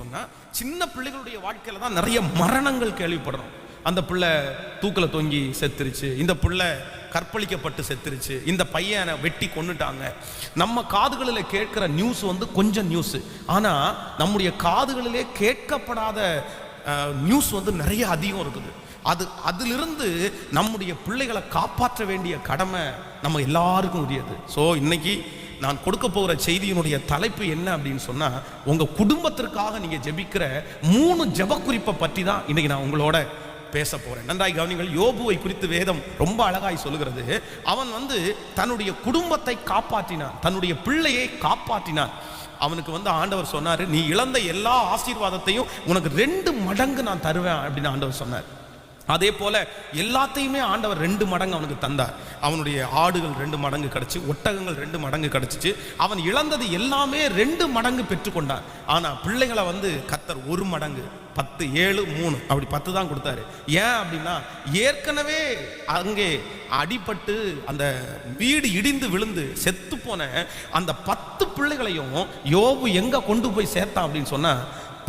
சொன்னா சின்ன பிள்ளைகளுடைய வாழ்க்கையில தான் நிறைய மரணங்கள் கேள்விப்படுறோம். அந்த பிள்ளை தூக்கில தொங்கி செத்துருச்சு, இந்த பிள்ளை கற்பழிக்கப்பட்டு செத்துருச்சு, இந்த பையனை வெட்டி கொன்னுட்டாங்க. நம்ம காதுகளில் கேட்கிற நியூஸ் கொஞ்சம் நியூஸ், ஆனா நம்முடைய காதுகளிலே கேட்கப்படாத நியூஸ் நிறைய அதிகம் இருக்குது. அதிலிருந்து நம்முடைய பிள்ளைகளை காப்பாற்ற வேண்டிய கடமை நம்ம எல்லாருக்கும் உரியது. ஸோ இன்னைக்கு நான் கொடுக்க போகிற செய்தியினுடைய தலைப்பு என்ன அப்படின்னு சொன்னா, உங்க குடும்பத்திற்காக நீங்க ஜெபிக்கிற 3 ஜெப குறிப்பை பற்றி தான் இன்னைக்கு நான் உங்களோட பேச போறேன். நன்றாய் கவனிங்கள். யோபுவை குறித்து வேதம் ரொம்ப அழகாய் சொல்லுகிறது. அவன் தன்னுடைய குடும்பத்தை காப்பாற்றினான், தன்னுடைய பிள்ளையை காப்பாற்றினான். அவனுக்கு ஆண்டவர் சொன்னாரு, நீ இழந்த எல்லா ஆசீர்வாதத்தையும் உனக்கு 2 மடங்கு நான் தருவேன் அப்படின்னு ஆண்டவர் சொன்னார். அதே போல எல்லாத்தையுமே ஆண்டவர் 2 மடங்கு அவனுக்கு தந்தார். அவனுடைய ஆடுகள் 2 மடங்கு கிடைச்சு, ஒட்டகங்கள் 2 மடங்கு கிடைச்சிச்சு. அவன் இழந்தது எல்லாமே 2 மடங்கு பெற்றுக்கொண்டான். ஆனா பிள்ளைகளை கர்த்தர் 1 மடங்கு 10, 7, 3 அப்படி 10 தான் கொடுத்தாரு. ஏன் அப்படின்னா, ஏற்கனவே அங்கே அடிபட்டு அந்த வீடு இடிந்து விழுந்து செத்து போன அந்த 10 பிள்ளைகளையும் யோபு எங்க கொண்டு போய் சேர்த்தான் அப்படின்னு சொன்னா,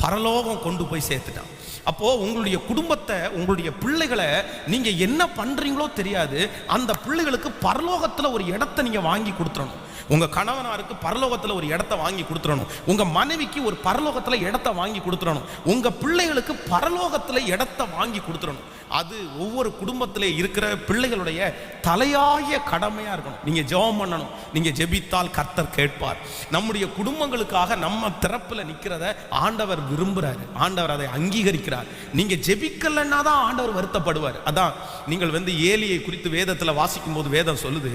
பரலோகம் கொண்டு போய் சேர்த்துட்டான். அப்போ உங்களுடைய குடும்பத்தை, உங்களுடைய பிள்ளைகளை நீங்க என்ன பண்றீங்களோ தெரியாது, அந்த பிள்ளைகளுக்கு பரலோகத்துல ஒரு இடத்தை நீங்க வாங்கி கொடுத்துடணும். உங்க கணவனாருக்கு பரலோகத்துல ஒரு இடத்தை வாங்கி கொடுத்துடணும். உங்க மனைவிக்கு ஒரு பரலோகத்துல இடத்தை வாங்கி கொடுத்துடணும். உங்க பிள்ளைகளுக்கு பரலோகத்துல இடத்தை வாங்கி கொடுத்துடணும். அது ஒவ்வொரு குடும்பத்திலே இருக்கிற பிள்ளைகளுடைய தலையாய கடமையா இருக்கணும். நீங்க ஜெபம் பண்ணணும். நீங்க ஜெபித்தால் கர்த்தர் கேட்பார். நம்முடைய குடும்பங்களுக்காக நம்ம திறப்புல நிக்கிறத ஆண்டவர் விரும்புறாரு, ஆண்டவர் அதை அங்கீகரிக்கிறார். நீங்க ஜெபிக்கலன்னா தான் ஆண்டவர் வருத்தப்படுவார். அதான் நீங்கள் ஏலியை குறித்து வேதத்துல வாசிக்கும் போது வேதம் சொல்லுது,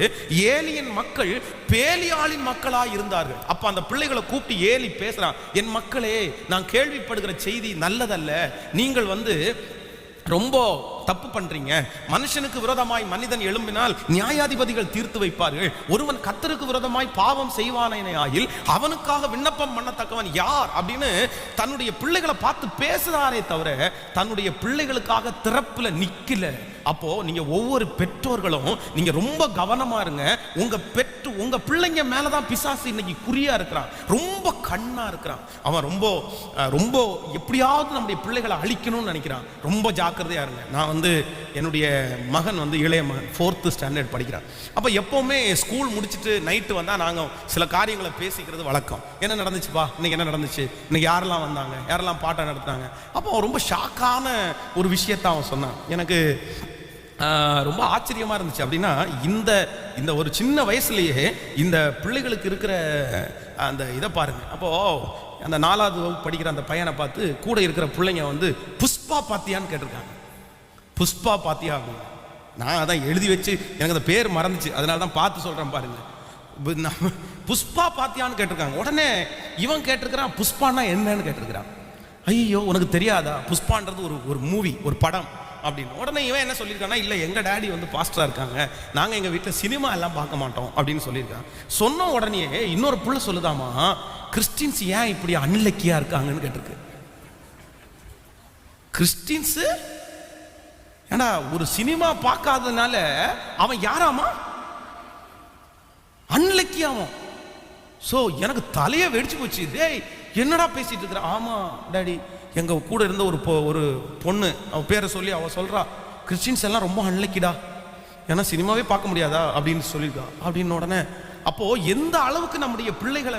ஏலியின் மக்கள் பேலியாளின் மக்களா இருந்தார்கள். அப்ப அந்த பிள்ளைகளை கூப்பிட்டு ஏலி பேசுறான், என் மக்களே, நான் கேள்விப்படுகிற செய்தி நல்லதல்ல. நீங்கள் ரொம்ப தப்பு பண்றீங்க. மனுஷனுக்கு விரோதமாய் மனிதன் எழும்பினால் நியாயாதிபதிகள் தீர்த்து வைப்பார்கள். ஒருவன் கர்த்தருக்கு விரோதமாய் பாவம் செய்வானேயாயில் அவனுக்காக விண்ணப்பம் பண்ணத்தக்கவன் யார் அப்படின்னு தன்னுடைய பிள்ளைகளை பார்த்து பேசுறாரே தவிர தன்னுடைய பிள்ளைகளுக்காக திறப்புல நிக்கல. அப்போ நீங்க ஒவ்வொரு பெற்றோர்களும் நீங்க ரொம்ப கவனமா இருங்க. உங்க பிள்ளைங்க மேலதான் பிசாசு இன்னைக்கு குறியா இருக்கிறான், ரொம்ப கண்ணா இருக்கிறான். அவன் ரொம்ப ரொம்ப எப்படியாவது நம்முடைய பிள்ளைகளை அழிக்கணும்னு நினைக்கிறான். ரொம்ப ஜாக்கிரதையா இருங்க. நான் என்னுடைய மகன் இளைய மகன் 4th ஸ்டாண்டர்ட் படிக்கிறான். அப்போ எப்போவுமே ஸ்கூல் முடிச்சுட்டு நைட்டு வந்தால் நாங்கள் சில காரியங்களை பேசிக்கிறது வழக்கம். என்ன நடந்துச்சுப்பா, இன்னைக்கு என்ன நடந்துச்சு, இன்னைக்கு யாரெல்லாம் வந்தாங்க, யாரெல்லாம் பாட்டம் நடத்துனாங்க. அப்போ ரொம்ப ஷாக்கான ஒரு விஷயத்த அவன் சொன்னான். எனக்கு ரொம்ப ஆச்சரியமா இருந்துச்சு. அப்படின்னா இந்த ஒரு சின்ன வயசுலேயே இந்த பிள்ளைகளுக்கு இருக்கிற அந்த இதை பாருங்க. அப்போ அந்த 4வது வகுப்பு படிக்கிற அந்த பையனை பார்த்து கூட இருக்கிற பிள்ளைங்க புஷ்பா பாத்தியான்னு கேட்டிருக்காங்க. புஷ்பா பாத்தியா அப்படின்னு நான் அதான் எழுதி வச்சு எனக்கு அந்த பேர் மறந்துச்சு, அதனால தான் பார்த்து சொல்றேன் பாருங்க. புஷ்பா பாத்தியான்னு கேட்டிருக்காங்க. உடனே இவன் கேட்டிருக்கிறான், புஷ்பான்னா என்னன்னு கேட்டிருக்கிறான். ஐயோ, உனக்கு தெரியாதா, புஷ்பான்றது ஒரு மூவி, ஒரு படம் அப்படின்னு. உடனே இவன் என்ன சொல்லியிருக்கான்னா, இல்லை எங்கள் டேடி பாஸ்டரா இருக்காங்க, நாங்கள் எங்கள் வீட்டில் சினிமா எல்லாம் பார்க்க மாட்டோம் அப்படின்னு சொல்லியிருக்காங்க. சொன்ன உடனே இன்னொரு புள்ள சொல்லுதாமா, கிறிஸ்டின்ஸ் ஏன் இப்படி அன்லக்கியா இருக்காங்கன்னு கேட்டிருக்கு. கிறிஸ்டின்ஸ் ஏன்னா ஒரு சினிமா பார்க்காதனால அவன் யாராமா, அன்லக்கியாவும். ஸோ எனக்கு தலையை வெடிச்சு போச்சு. டேய் என்னடா பேசிட்டு இருக்கிற. ஆமா டாடி, எங்க கூட இருந்த ஒரு பொண்ணு, அவ பேரை சொல்லி அவ சொல்றா, கிறிஸ்டின்ஸ் எல்லாம் ரொம்ப அன்லக்கிடா, ஏன்னா சினிமாவே பார்க்க முடியாதா அப்படின்னு சொல்லியிருக்கா. அப்படின்னு உடனே அப்போ எந்த அளவுக்கு நம்முடைய பிள்ளைகளை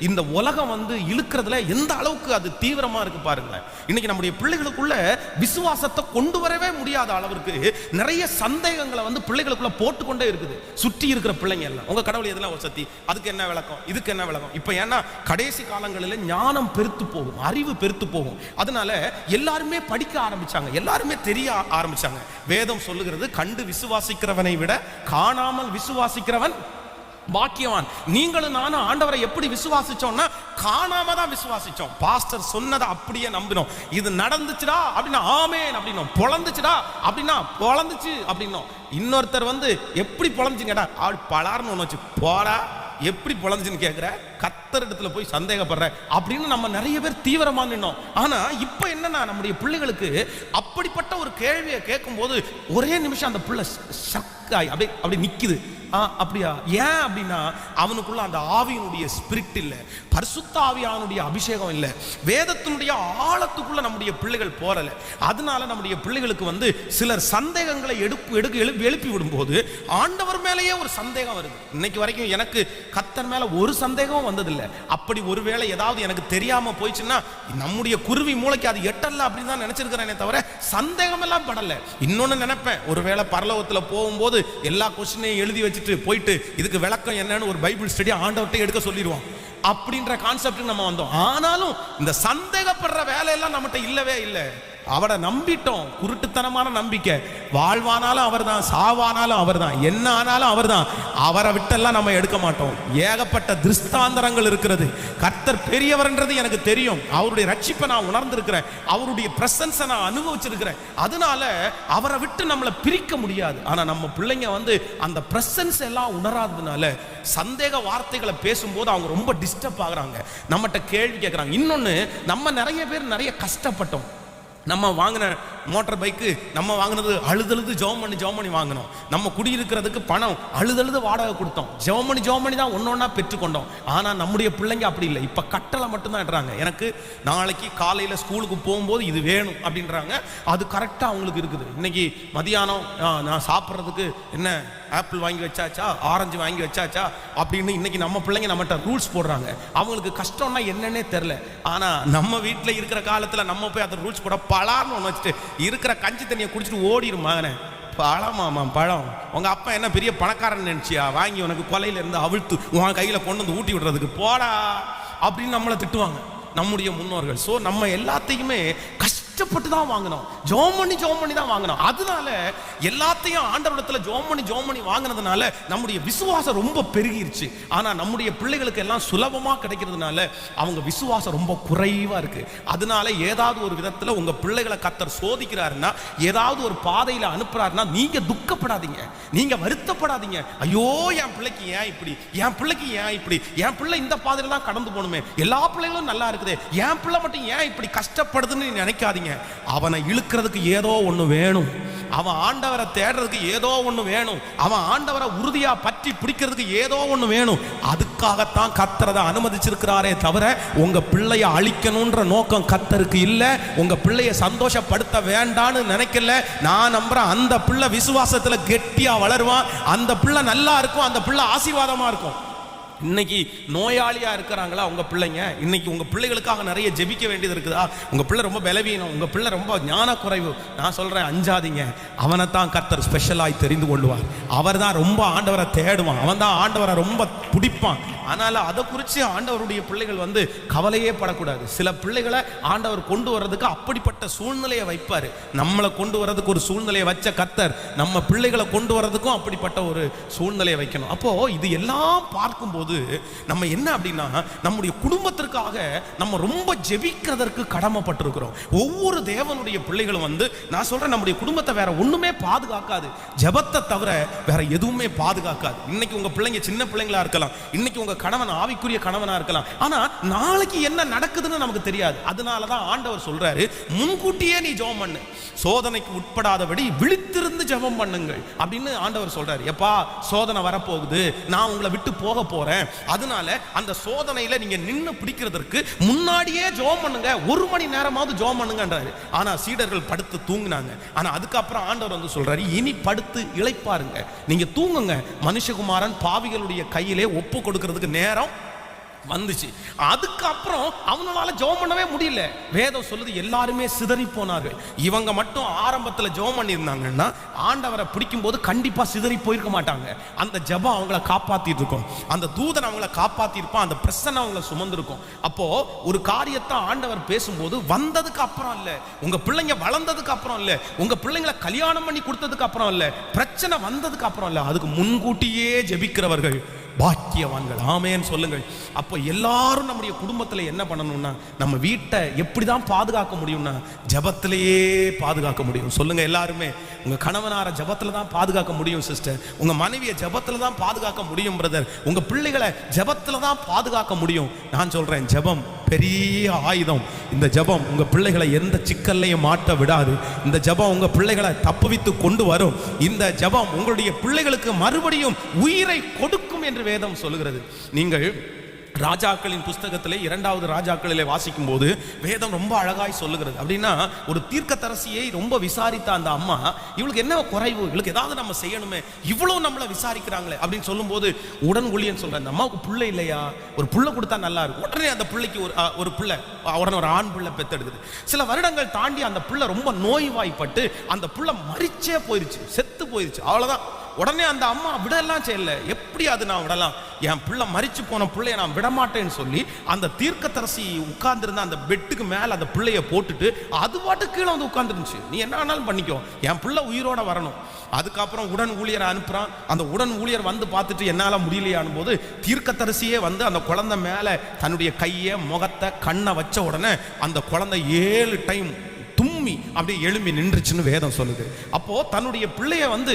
இந்த உலகம் இழுக்கிறதுல எந்த அளவுக்கு அது தீவிரமா இருக்கு பாருங்களேன். இன்னைக்கு நம்முடைய பிள்ளைகளுக்குள்ள விசுவாசத்தை கொண்டு வரவே முடியாத அளவிற்கு நிறைய சந்தேகங்களை பிள்ளைகளுக்குள்ள போட்டுக்கொண்டே இருக்குது. சுற்றி இருக்கிற பிள்ளைங்க எல்லாம், உங்க கடவுள் எதெல்லாம் வசதி, அதுக்கு என்ன விளக்கம், இதுக்கு என்ன விளக்கம். இப்ப ஏன்னா கடைசி காலங்களில் ஞானம் பெருத்து போகும், அறிவு பெருத்து போகும். அதனால எல்லாருமே படிக்க ஆரம்பிச்சாங்க, எல்லாருமே தெரிய ஆரம்பிச்சாங்க. வேதம் சொல்லுகிறது, கண்டு விசுவாசிக்கிறவனை விட காணாமல் விசுவாசிக்கிறவன் பாக்கியவான். நீங்களும் நானும் ஆண்டவரை எப்படி விசுவாசிச்சோம்னா, காணாம தான் விசுவாசிச்சோம். பாஸ்டர் சொன்னதை அப்படியே நம்பினோம். இது நடந்துச்சுடா அப்படின்னா ஆமேன் அப்படின்னோம், பொழந்துச்சுடா அப்படின்னா பொழந்துச்சு அப்படின்னோம். இன்னொருத்தர் எப்படி பொழந்துச்சுன்னு கேட்டா, பலார்னு ஒன்று வச்சு போடா, எப்படி பொழந்துச்சுன்னு கேட்குற, கர்த்தர் இடத்துல போய் சந்தேகப்படுற அப்படின்னு நம்ம நிறைய பேர் தீவிரமா நின்னோம். ஆனா இப்ப என்னன்னா, நம்முடைய பிள்ளைகளுக்கு அப்படிப்பட்ட ஒரு கேள்வியை கேட்கும் போது ஒரே நிமிஷம் அந்த பிள்ளை ஷக்காய் அப்படி நிக்குது. அப்படியா? ஏன் அப்படின்னா அவனுக்குள்ள அந்த ஆவியினுடைய ஸ்பிரிட் இல்லை, பரிசுத்த ஆவியானுடைய அபிஷேகம் இல்லை, வேதத்தினுடைய ஆழத்துக்குள்ள நம்முடைய பிள்ளைகள் போறல. அதனால நம்முடைய பிள்ளைகளுக்கு சிலர் சந்தேகங்களை எழுப்பி விடும்போது ஆண்டவர் மேலேயே ஒரு சந்தேகம் வருது. இன்னைக்கு வரைக்கும் எனக்கு கர்த்தர் மேல ஒரு சந்தேகமும் வந்ததில்லை. அப்படி ஒருவேளை ஏதாவது எனக்கு தெரியாம போயிடுச்சுன்னா நம்முடைய குருவி மூளைக்கு அது எட்டல்ல அப்படின்னு தான் நினைச்சிருக்கிறேனே தவிர சந்தேகம் எல்லாம் படல. இன்னொன்னு நினைப்பேன், ஒருவேளை பரலோகத்துல போகும்போது எல்லா கொஸ்டினையும் எழுதி வச்சுட்டு போயிட்டு இதுக்கு விளக்கம் என்னன்னு ஒரு பைபிள் ஸ்டடி ஆண்டவர்கிட்ட எடுக்க சொல்லிடுவோம் அப்படின்ற கான்செப்ட் நம்ம வந்தோம். ஆனாலும் இந்த சந்தேகப்படுற வேலையெல்லாம் நம்மகிட்ட இல்லவே இல்லை. அவரை நம்பிட்டோம். குருட்டுத்தனமான நம்பிக்கை. வாழ்வானாலும் அவர் தான், சாவானாலும் அவர் தான், என்ன ஆனாலும் அவர் தான். அவரை விட்டெல்லாம் நம்ம எடுக்க மாட்டோம். ஏகப்பட்ட திருஷ்டாந்தரங்கள் இருக்கிறது. கர்த்தர் பெரியவர்ன்றது எனக்கு தெரியும். அவருடைய ரட்சிப்பை நான் உணர்ந்திருக்கிறேன். அவருடைய பிரசன்ஸை நான் அனுபவிச்சிருக்கிறேன். அதனால அவரை விட்டு நம்மளை பிரிக்க முடியாது. ஆனா நம்ம பிள்ளைங்க அந்த பிரசன்ஸ் எல்லாம் உணராததுனால சந்தேக வார்த்தைகளை பேசும்போது அவங்க ரொம்ப டிஸ்டர்ப் ஆகுறாங்க, நம்மகிட்ட கேள்வி கேட்குறாங்க. இன்னொன்று, நம்ம நிறைய பேர் நிறைய கஷ்டப்பட்டோம். நம்ம வாங்கின மோட்டார் பைக்கு நம்ம வாங்கினது அழுதழுது ஜெபம் பண்ணி வாங்கினோம். நம்ம குடியிருக்கிறதுக்கு பணம் அழுதழுது வாடகை கொடுத்தோம். ஜெபம் பண்ணி தான் ஒன்னொன்னா பெற்றுக்கொண்டோம். ஆனால் நம்முடைய பிள்ளைங்க அப்படி இல்லை. இப்போ கட்டளை மட்டும்தான் இடுறாங்க. எனக்கு நாளைக்கு காலையில் ஸ்கூலுக்கு போகும்போது இது வேணும் அப்படின்றாங்க. அது கரெக்டாக அவங்களுக்கு இருக்குது. இன்னைக்கு மதியானம் நான் சாப்பிட்றதுக்கு என்ன ஆப்பிள் வாங்கி வச்சாச்சா, ஆரஞ்சு வாங்கி வச்சாச்சா அப்படின்னு இன்னைக்கு நம்ம பிள்ளைங்க நம்மகிட்ட ரூல்ஸ் போடுறாங்க. அவங்களுக்கு கஷ்டம்னா என்னன்னே தெரில. ஆனால் நம்ம வீட்டில் இருக்கிற காலத்தில் நம்ம போய் அந்த ரூல்ஸ் போட பழான்னு ஒன்று வச்சுட்டு இருக்கிற கஞ்சி தண்ணியை குடிச்சிட்டு ஓடிடும் மகனே. பழமாமா பழம், உங்க அப்பா என்ன பெரிய பணக்காரன் நினைச்சியா, வாங்கி உனக்கு கொலையில இருந்து அவிழ்த்து உன் கையில கொண்டு வந்து ஊட்டி விடுறதுக்கு போடா அப்படின்னு நம்மளை திட்டுவாங்க நம்முடைய முன்னோர்கள். ஸோ நம்ம எல்லாத்தையுமே கஷ்டப்பட்டு தான் வாங்கினோம், ஜெபம் பண்ணி தான் வாங்கினோம். அதனால எல்லாத்தையும் ஆண்டவரிடத்துல ஜெபம் பண்ணி வாங்கினதுனால நம்முடைய விசுவாசம் ரொம்ப பெருகிருச்சு. ஆனா நம்முடைய பிள்ளைகளுக்கு எல்லாம் சுலபமா கிடைக்கிறதுனால அவங்க விசுவாசம் ரொம்ப குறைவா இருக்கு. அதனால ஏதாவது ஒரு விதத்துல உங்க பிள்ளைகளை கர்த்தர் சோதிக்கிறாருன்னா, ஏதாவது ஒரு பாதையில அனுப்புறாருன்னா நீங்க துக்கப்படாதீங்க, நீங்க வருத்தப்படாதீங்க. ஐயோ என் பிள்ளைக்கு ஏன் இப்படி, என் பிள்ளைக்கு ஏன் இப்படி, என் பிள்ளை இந்த பாதையில தான் கடந்து போகணுமே, எல்லா பிள்ளைகளும் நல்லா இருக்குது, என் பிள்ளை மட்டும் ஏன் இப்படி கஷ்டப்படுதுன்னு நினைக்காதீங்க. அவனை இழுக்கிறதுக்கு ஏதோ ஒண்ணு வேணும், அவன் ஆண்டவரை தேடுறதுக்கு ஏதோ ஒண்ணு வேணும், அவன் ஆண்டவரை உறுதியா பற்றி பிடிக்கிறதுக்கு ஏதோ ஒண்ணு வேணும். அதுக்காகத்தான் கர்த்தர் அனுமதிச்சிருக்கிறாரே தவிர உங்க பிள்ளைய அழிக்கணும்ன்ற நோக்கம் கர்த்தருக்கு இல்ல. உங்க பிள்ளைய சந்தோஷப்படுத்த வேண்டான்னு நினைக்கல. நான் நம்புறேன் அந்த பிள்ளை விசுவாசத்துல கெட்டியா வளருவான், அந்த பிள்ளை நல்லா இருக்கும், அந்த பிள்ளை ஆசீர்வாதமா இருக்கும். இன்னைக்கு நோயாளியா இருக்கிறாங்களா உங்க பிள்ளைங்க? இன்னைக்கு உங்க பிள்ளைகளுக்காக நிறைய ஜெபிக்க வேண்டியது இருக்குதா? உங்க பிள்ளை ரொம்ப பலவீனம், உங்க பிள்ளை ரொம்ப ஞான குறைவு, நான் சொல்றேன் அஞ்சாதீங்க. அவனைத்தான் கர்த்தர் ஸ்பெஷலாய் தெரிந்து கொள்வார். அவர் தான் ரொம்ப ஆண்டவரை தேடுவான், அவன் தான் ஆண்டவரை ரொம்ப பிடிப்பான். அதனால அதை குறித்து ஆண்டவருடைய பிள்ளைகள் கவலையே படக்கூடாது. சில பிள்ளைகளை ஆண்டவர் கொண்டு வர்றதுக்கு அப்படிப்பட்ட சூழ்நிலையை வைப்பார். நம்மளை கொண்டு வர்றதுக்கு ஒரு சூழ்நிலையை வச்ச கர்த்தர் நம்ம பிள்ளைகளை கொண்டு வர்றதுக்கும் அப்படிப்பட்ட ஒரு சூழ்நிலையை வைக்கணும். அப்போ இது எல்லாம் பார்க்கும்போது நம்ம என்ன அப்படின்னா, நம்முடைய குடும்பத்திற்காக நம்ம ரொம்ப ஜெபிக்கிறதற்கு கடமைப்பட்டிருக்கிறோம். ஒவ்வொரு தேவனுடைய பிள்ளைகளும் நான் சொல்றேன், நம்முடைய குடும்பத்தை வேற ஒண்ணுமே பாதுகாக்காது, ஜெபத்தை தவிர வேற எதுவுமே பாதுகாக்காது. இன்னைக்கு உங்க பிள்ளைங்க சின்ன பிள்ளைங்களா இருக்கலாம், இன்னைக்கு உங்க கணவன் ஆவிக்குரிய கணவனா இருக்கலாம், ஆனா நாளைக்கு என்ன நடக்குதுன்னு நமக்கு தெரியாது. அதனாலதான் ஆண்டவர் சொல்றாரு, முன்கூட்டியே நீ ஜெபம் பண்ணு, சோதனைக்கு உட்படாதபடி விழித்திருந்து ஜெபம் பண்ணுங்கள் அப்படின்னு ஆண்டவர் சொல்றாரு. எப்பா சோதனை வரப்போகுது, நான் உங்களை விட்டு போக போறேன், அதனால அந்த சோதனையில நீங்க நின்னு பிடிக்கிறதுக்கு முன்னாடியே ஜெபம் பண்ணுங்க, 1 மணி நேரமாவது ஜெபம் பண்ணுங்கன்றாரு. ஆனா சீடர்கள் படுத்து தூங்கினாங்க. ஆனா அதுக்கப்புறம் ஆண்டவர் சொல்றாரு, இனி படுத்து இளைப்பாருங்க, நீங்க தூங்குங்க, மனுஷகுமாரன் பாவிகளுடைய கையிலே ஒப்பு கொடுக்கிறதுக்கு நேரம் வந்துச்சு. அதுக்கப்புறம் அவங்களால ஜெபம் பண்ணவே முடியல. வேதம் சொல்லுது எல்லாருமே சிதறி போனார்கள். இவங்க மட்டும் ஆரம்பத்தில் ஜெபம் பண்ணியிருந்தாங்கன்னா ஆண்டவரை பிடிக்கும் போது கண்டிப்பா சிதறி போயிருக்க மாட்டாங்க. அந்த ஜெபம் அவங்கள காப்பாத்திட்டு இருக்கும், அந்த தூதன் அவங்கள காப்பாத்தி இருப்பான், அந்த பிரசன்னம் அவங்கள சுமந்திருக்கும். அப்போ ஒரு காரியத்தை ஆண்டவர் பேசும்போது வந்ததுக்கு அப்புறம் இல்ல, உங்க பிள்ளைங்க வளர்ந்ததுக்கு அப்புறம் இல்ல, உங்க பிள்ளைங்களை கல்யாணம் பண்ணி கொடுத்ததுக்கு அப்புறம் இல்ல, பிரச்சனை வந்ததுக்கு அப்புறம் இல்ல, அதுக்கு முன்கூட்டியே ஜெபிக்கிறவர்கள் பாக்கியவான்கள். ஆமென் சொல்லுங்கள். அப்போ எல்லாரும் நம்முடைய குடும்பத்தில் என்ன பண்ணணும்னா, நம்ம வீட்டை எப்படிதான் பாதுகாக்க முடியும்னா ஜெபத்திலேயே பாதுகாக்க முடியும். சொல்லுங்க எல்லாருமே, உங்க கணவனார ஜெபத்துல தான் பாதுகாக்க முடியும் சிஸ்டர், உங்க மனைவியை ஜெபத்துல தான் பாதுகாக்க முடியும் பிரதர், உங்க பிள்ளைகளை ஜெபத்துல தான் பாதுகாக்க முடியும். நான் சொல்றேன், ஜெபம் பெரிய ஆயுதம். இந்த ஜெபம் உங்க பிள்ளைகளை எந்த சிக்கல்லையும் மாட்ட விடாது. இந்த ஜெபம் உங்க பிள்ளைகளை தப்புவித்து கொண்டு வரும். இந்த ஜெபம் உங்களுடைய பிள்ளைகளுக்கு மறுபடியும் உயிரை கொடுக்கும் என்று வேதம் சொல்லுகிறது. நீங்கள் ராஜாக்களின் புஸ்தகத்திலே 2வது ராஜாக்களிலே வாசிக்கும் போது வேதம் ரொம்ப அழகாய் சொல்லுகிறது. அப்படின்னா ஒரு தீர்க்கதரிசியை ரொம்ப விசாரித்த அந்த அம்மா, இவளுக்கு என்ன குறைவு, இவளுக்கு ஏதாவது நம்ம செய்யணுமே, இவ்வளவு நம்மளை விசாரிக்கிறாங்களே அப்படின்னு சொல்லும் போது உடன் ஊழியன் சொல்ற, அந்த அம்மாவுக்கு பிள்ளை இல்லையா, ஒரு பிள்ளை கொடுத்தா நல்லா இருக்கும். உடனே அந்த பிள்ளைக்கு ஒரு பிள்ளை, உடனே ஒரு ஆண் பிள்ளை பெத்தெடுக்குது. சில வருடங்கள் தாண்டி அந்த பிள்ளை ரொம்ப நோய்வாய்ப்பட்டு அந்த பிள்ளை மரிச்சே போயிருச்சு, செத்து போயிருச்சு. அவ்வளவுதான். உடனே அந்த அம்மா விடலாம் செய்யல, எப்படி அது நான் விடலாம், என் பிள்ளை மரிச்சு போன பிள்ளைய நான் விடமாட்டேன்னு சொல்லி அந்த தீர்க்கதரிசி உட்கார்ந்துருந்த அந்த பெட்டுக்கு மேல அந்த பிள்ளைய போட்டுட்டு அது பாட்டு கீழே வந்து உட்கார்ந்துருந்துச்சு. நீ என்ன வேணாலும் பண்ணிக்கோ, என் பிள்ளை உயிரோட வரணும். அதுக்கப்புறம் உடன் ஊழியரை அனுப்புறான். அந்த உடன் ஊழியர் வந்து பார்த்துட்டு என்னால முடியலையானும் போது தீர்க்கதரிசியே வந்து அந்த குழந்தை மேல தன்னுடைய கையை முகத்தை கண்ணை வச்ச உடனே அந்த குழந்தை 7 டைம் தும்மி அப்படியே எழும்பி நின்றுச்சுன்னு வேதம் சொல்லுது. அப்போ தன்னுடைய பிள்ளைய வந்து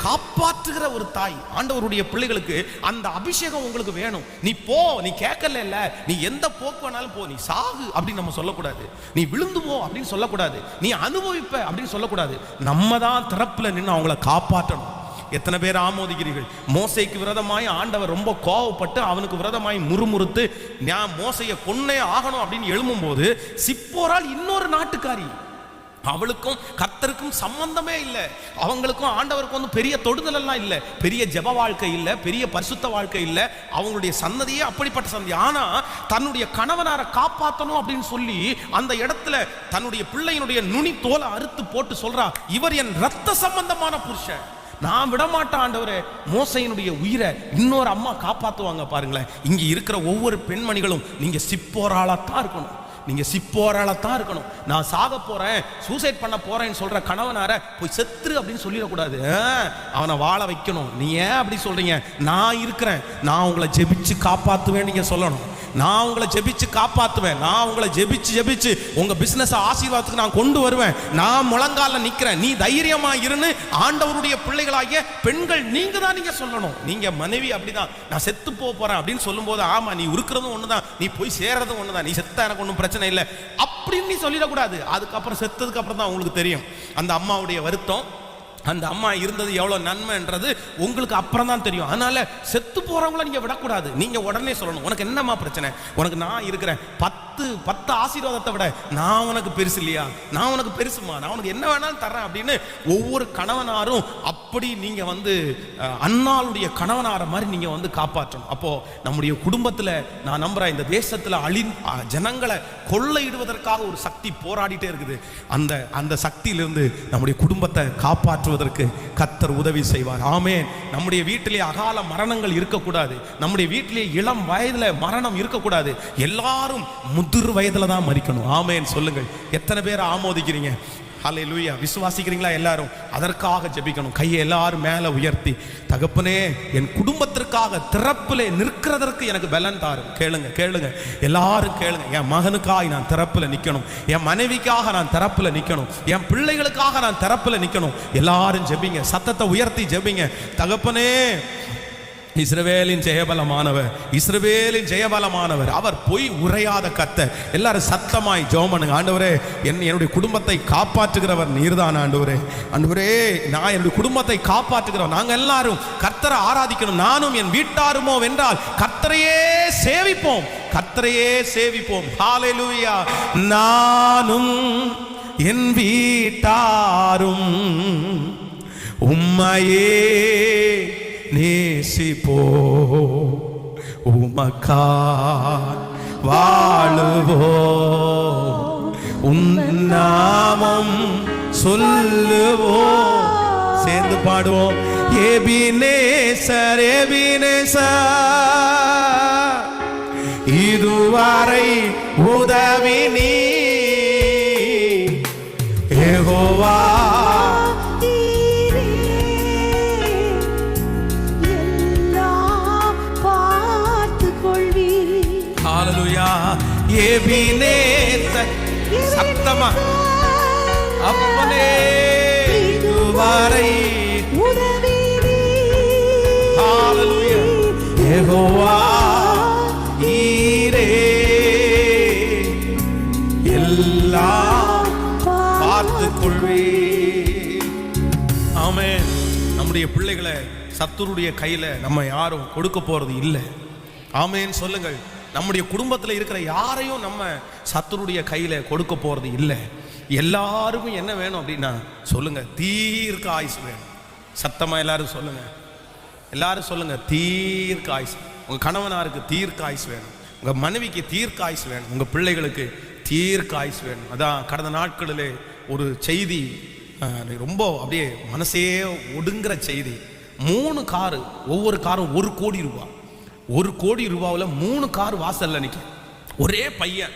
காப்பாற்றுகிற ஒரு தாய், ஆண்டவருடைய பிள்ளைகளுக்கு அந்த அபிஷேகம் உங்களுக்கு வேணும். நீ போ, நீ கேட்கல இல்ல, நீ எந்த போக்கு வேணாலும் போ, நீ சாகு அப்படின்னு நம்ம சொல்லக்கூடாது, நீ விழுந்து போ அப்படின்னு சொல்லக்கூடாது, நீ அனுபவிப்ப அப்படின்னு சொல்லக்கூடாது. நம்ம தான் திறப்புல நின்று அவங்கள காப்பாற்றணும். எத்தனை பேர் ஆமோதிக்கிறீர்கள்? மோசைக்கு விரோதமாய் ஆண்டவர் ரொம்ப கோவப்பட்டு அவனுக்கு விரோதமாய் முறுமுறுத்து நான் மோசையை கொன்னே ஆகணும் அப்படின்னு எழும்பும் போது சிப்போரால் இன்னொரு நாட்டுக்காரி, அவளுக்கும் கர்த்தருக்கும் சம்பந்தமே இல்லை, அவங்களுக்கும் ஆண்டவருக்கும் வந்து பெரிய தொடுதல் எல்லாம் இல்லை, பெரிய ஜெப வாழ்க்கை இல்லை, பெரிய பரிசுத்த வாழ்க்கை இல்லை, அவங்களுடைய சன்னதியே அப்படிப்பட்ட சன்னதி. ஆனா தன்னுடைய கணவனாரை காப்பாற்றணும் அப்படின்னு சொல்லி அந்த இடத்துல தன்னுடைய பிள்ளையினுடைய நுனி தோலை அறுத்து போட்டு சொல்றா, இவர் என் ரத்த சம்பந்தமான புருஷன், நான் விடமாட்டேன் ஆண்டவரே. மோசையினுடைய உயிரை இன்னொரு அம்மா காப்பாற்றுவாங்க. பாருங்களேன், இங்க இருக்கிற ஒவ்வொரு பெண்மணிகளும் நீங்க சிப்போராளத்தான் இருக்கணும், நீங்க சிப்போராளத்தான் இருக்கணும். நான் சாக போறேன், சூசைட் பண்ண போறேன்னு சொல்ற கணவனார போய் செத்துரு அப்படின்னு சொல்லிடக்கூடாது, அவனை வாழ வைக்கணும். நீ ஏன் அப்படி சொல்றீங்க? நான் இருக்கிறேன், நான் உங்களை ஜெபிச்சு காப்பாத்துவேன் நீங்க சொல்லணும். நான் உங்களை ஜெபிச்சு காப்பாத்துவேன், நான் உங்களை ஜெபிச்சு ஜெபிச்சு உங்க பிசினஸ் ஆசீர்வாதத்துக்கு நான் கொண்டு வருவேன், நான் முழங்கால நிக்கிறேன், நீ தைரியமா இருன்னு ஆண்டவருடைய பிள்ளைகளாகிய பெண்கள் நீங்க தான் நீங்க சொல்லணும். நீங்க மனைவி அப்படிதான், நான் செத்து போறேன் அப்படின்னு சொல்லும் போது, ஆமா நீ இருக்கிறதும் ஒண்ணுதான், நீ போய் சேர்றதும் ஒண்ணுதான், நீ செத்தா எனக்கு ஒன்றும் பிரச்சனை இல்லை அப்படின்னு நீ சொல்லிடக்கூடாது. அதுக்கப்புறம் செத்ததுக்கு அப்புறம் தான் உங்களுக்கு தெரியும் அந்த அம்மாவுடைய வருத்தம், அந்த அம்மா இருந்தது எவ்வளவு நன்மைன்றது உங்களுக்கு அப்புறம் தான் தெரியும். அதனால செத்து போறவங்கள நீங்க விடக்கூடாது. நீங்க உடனே சொல்லணும், உனக்கு என்னம்மா பிரச்சனை, உனக்கு நான் இருக்கிறேன், 10 ஆசீர்வாதத்தை விட நான் உனக்கு பெருசு இல்லையா, நான் உனக்கு பெருசுமா, நான் உனக்கு என்ன வேணாலும் தர்றேன் அப்படின்னு ஒவ்வொரு கணவனாரும் அப்படி நீங்க வந்து அன்னாளுடைய கணவனார மாதிரி நீங்க வந்து காப்பாற்றணும். அப்போ நம்முடைய குடும்பத்துல நான் நம்புறேன், இந்த தேசத்துல ஜனங்களை கொள்ளையிடுவதற்காக ஒரு சக்தி போராடிட்டே இருக்குது. அந்த சக்தியிலிருந்து நம்முடைய குடும்பத்தை காப்பாற்றுவதற்கு கர்த்தர் உதவி செய்வார். ஆமென். நம்முடைய வீட்டிலே அகால மரணங்கள் இருக்கக்கூடாது, நம்முடைய வீட்டிலே இளம் வயதுல மரணம் இருக்கக்கூடாது, எல்லாரும் முதிர் வயதுல தான் மரிக்கணும். ஆமென் சொல்லுங்கள். எத்தனை பேர் ஆமோதிக்கிறீங்க? ஹல்லேலூயா. விசுவாசிக்கிறீங்களா? எல்லாரும் அதற்காக ஜெபிக்கணும். கையை எல்லாரும் மேல உயர்த்தி, தகப்பனே என் குடும்பத்திற்காக திறப்பிலே நிற்கிறதற்கு எனக்கு பலன் தாரும். கேளுங்க கேளுங்க, எல்லாரும் கேளுங்க. என் மகனுக்காக நான் திறப்பில் நிற்கணும், என் மனைவிக்காக நான் திறப்பில் நிற்கணும், என் பிள்ளைகளுக்காக நான் திறப்பில் நிற்கணும். எல்லாரும் ஜெபிங்க, சத்தத்தை உயர்த்தி ஜெபிங்க. தகப்பனே இஸ்ரவேலின் ஜெயபலமானவர், இஸ்ரவேலின் ஜெயபலமானவர், அவர் பொய் உரையாத கர்த்தர். எல்லாரும் சத்தமாய் ஜெபம் பண்ணுங்க. ஆண்டவரே என்னுடைய குடும்பத்தை காப்பாற்றுகிறவர் நீர்தான் ஆண்டவரே. ஆண்டவரே நான் என்னுடைய குடும்பத்தை காப்பாற்றுகிறவர். நாங்க எல்லாரும் கர்த்தரை ஆராதிக்கணும், நானும் என் வீட்டாருமோ வென்றால் கர்த்தரையே சேவிப்போம், கர்த்தரையே சேவிப்போம். ஹல்லேலூயா. நானும் என் வீட்டாரும் உம்மையே நேசிப்போ, உமக்கா வாழுவோ, உன் நாமம் சொல்லுவோ. சேர்ந்து பாடுவோம். எபினேசர் எபினேசர், இதுவரை உதவி நீ யெகோவா, சத்தமா அப்பனே இதுவரை உதவி ஹல்லேலூயா. யெகோவா ஈரே எல்லாம் பார்த்துக் கொள்வே. ஆமென். நம்முடைய பிள்ளைகளை சத்துருடைய கையில நம்ம யாரும் கொடுக்க போறது இல்லை. ஆமென் சொல்லுங்கள். நம்முடைய குடும்பத்தில் இருக்கிற யாரையும் நம்ம சத்துருடைய கையில கொடுக்க போறது இல்லை. எல்லாருக்கும் என்ன வேணும் அப்படின்னா சொல்லுங்க, தீர்க்க ஆயுசு வேணும். சத்தமா எல்லாரும் சொல்லுங்க, எல்லாரும் சொல்லுங்க, தீர்க்க ஆயுசு. உங்க கணவனாருக்கு தீர்க்க ஆயுசு வேணும், உங்க மனைவிக்கு தீர்க்க ஆயுசு வேணும், உங்க பிள்ளைகளுக்கு தீர்க்க ஆயுசு வேணும். அதான் கடந்த நாட்களிலே ஒரு செய்தி ரொம்ப அப்படியே மனசே ஒடுங்குற செய்தி. 3 காரு, ஒவ்வொரு காரும் 1 கோடி ரூபாய். 1 கோடி ரூபாவில் 3 கார் வாசல்ல நிற்க. ஒரே பையன்,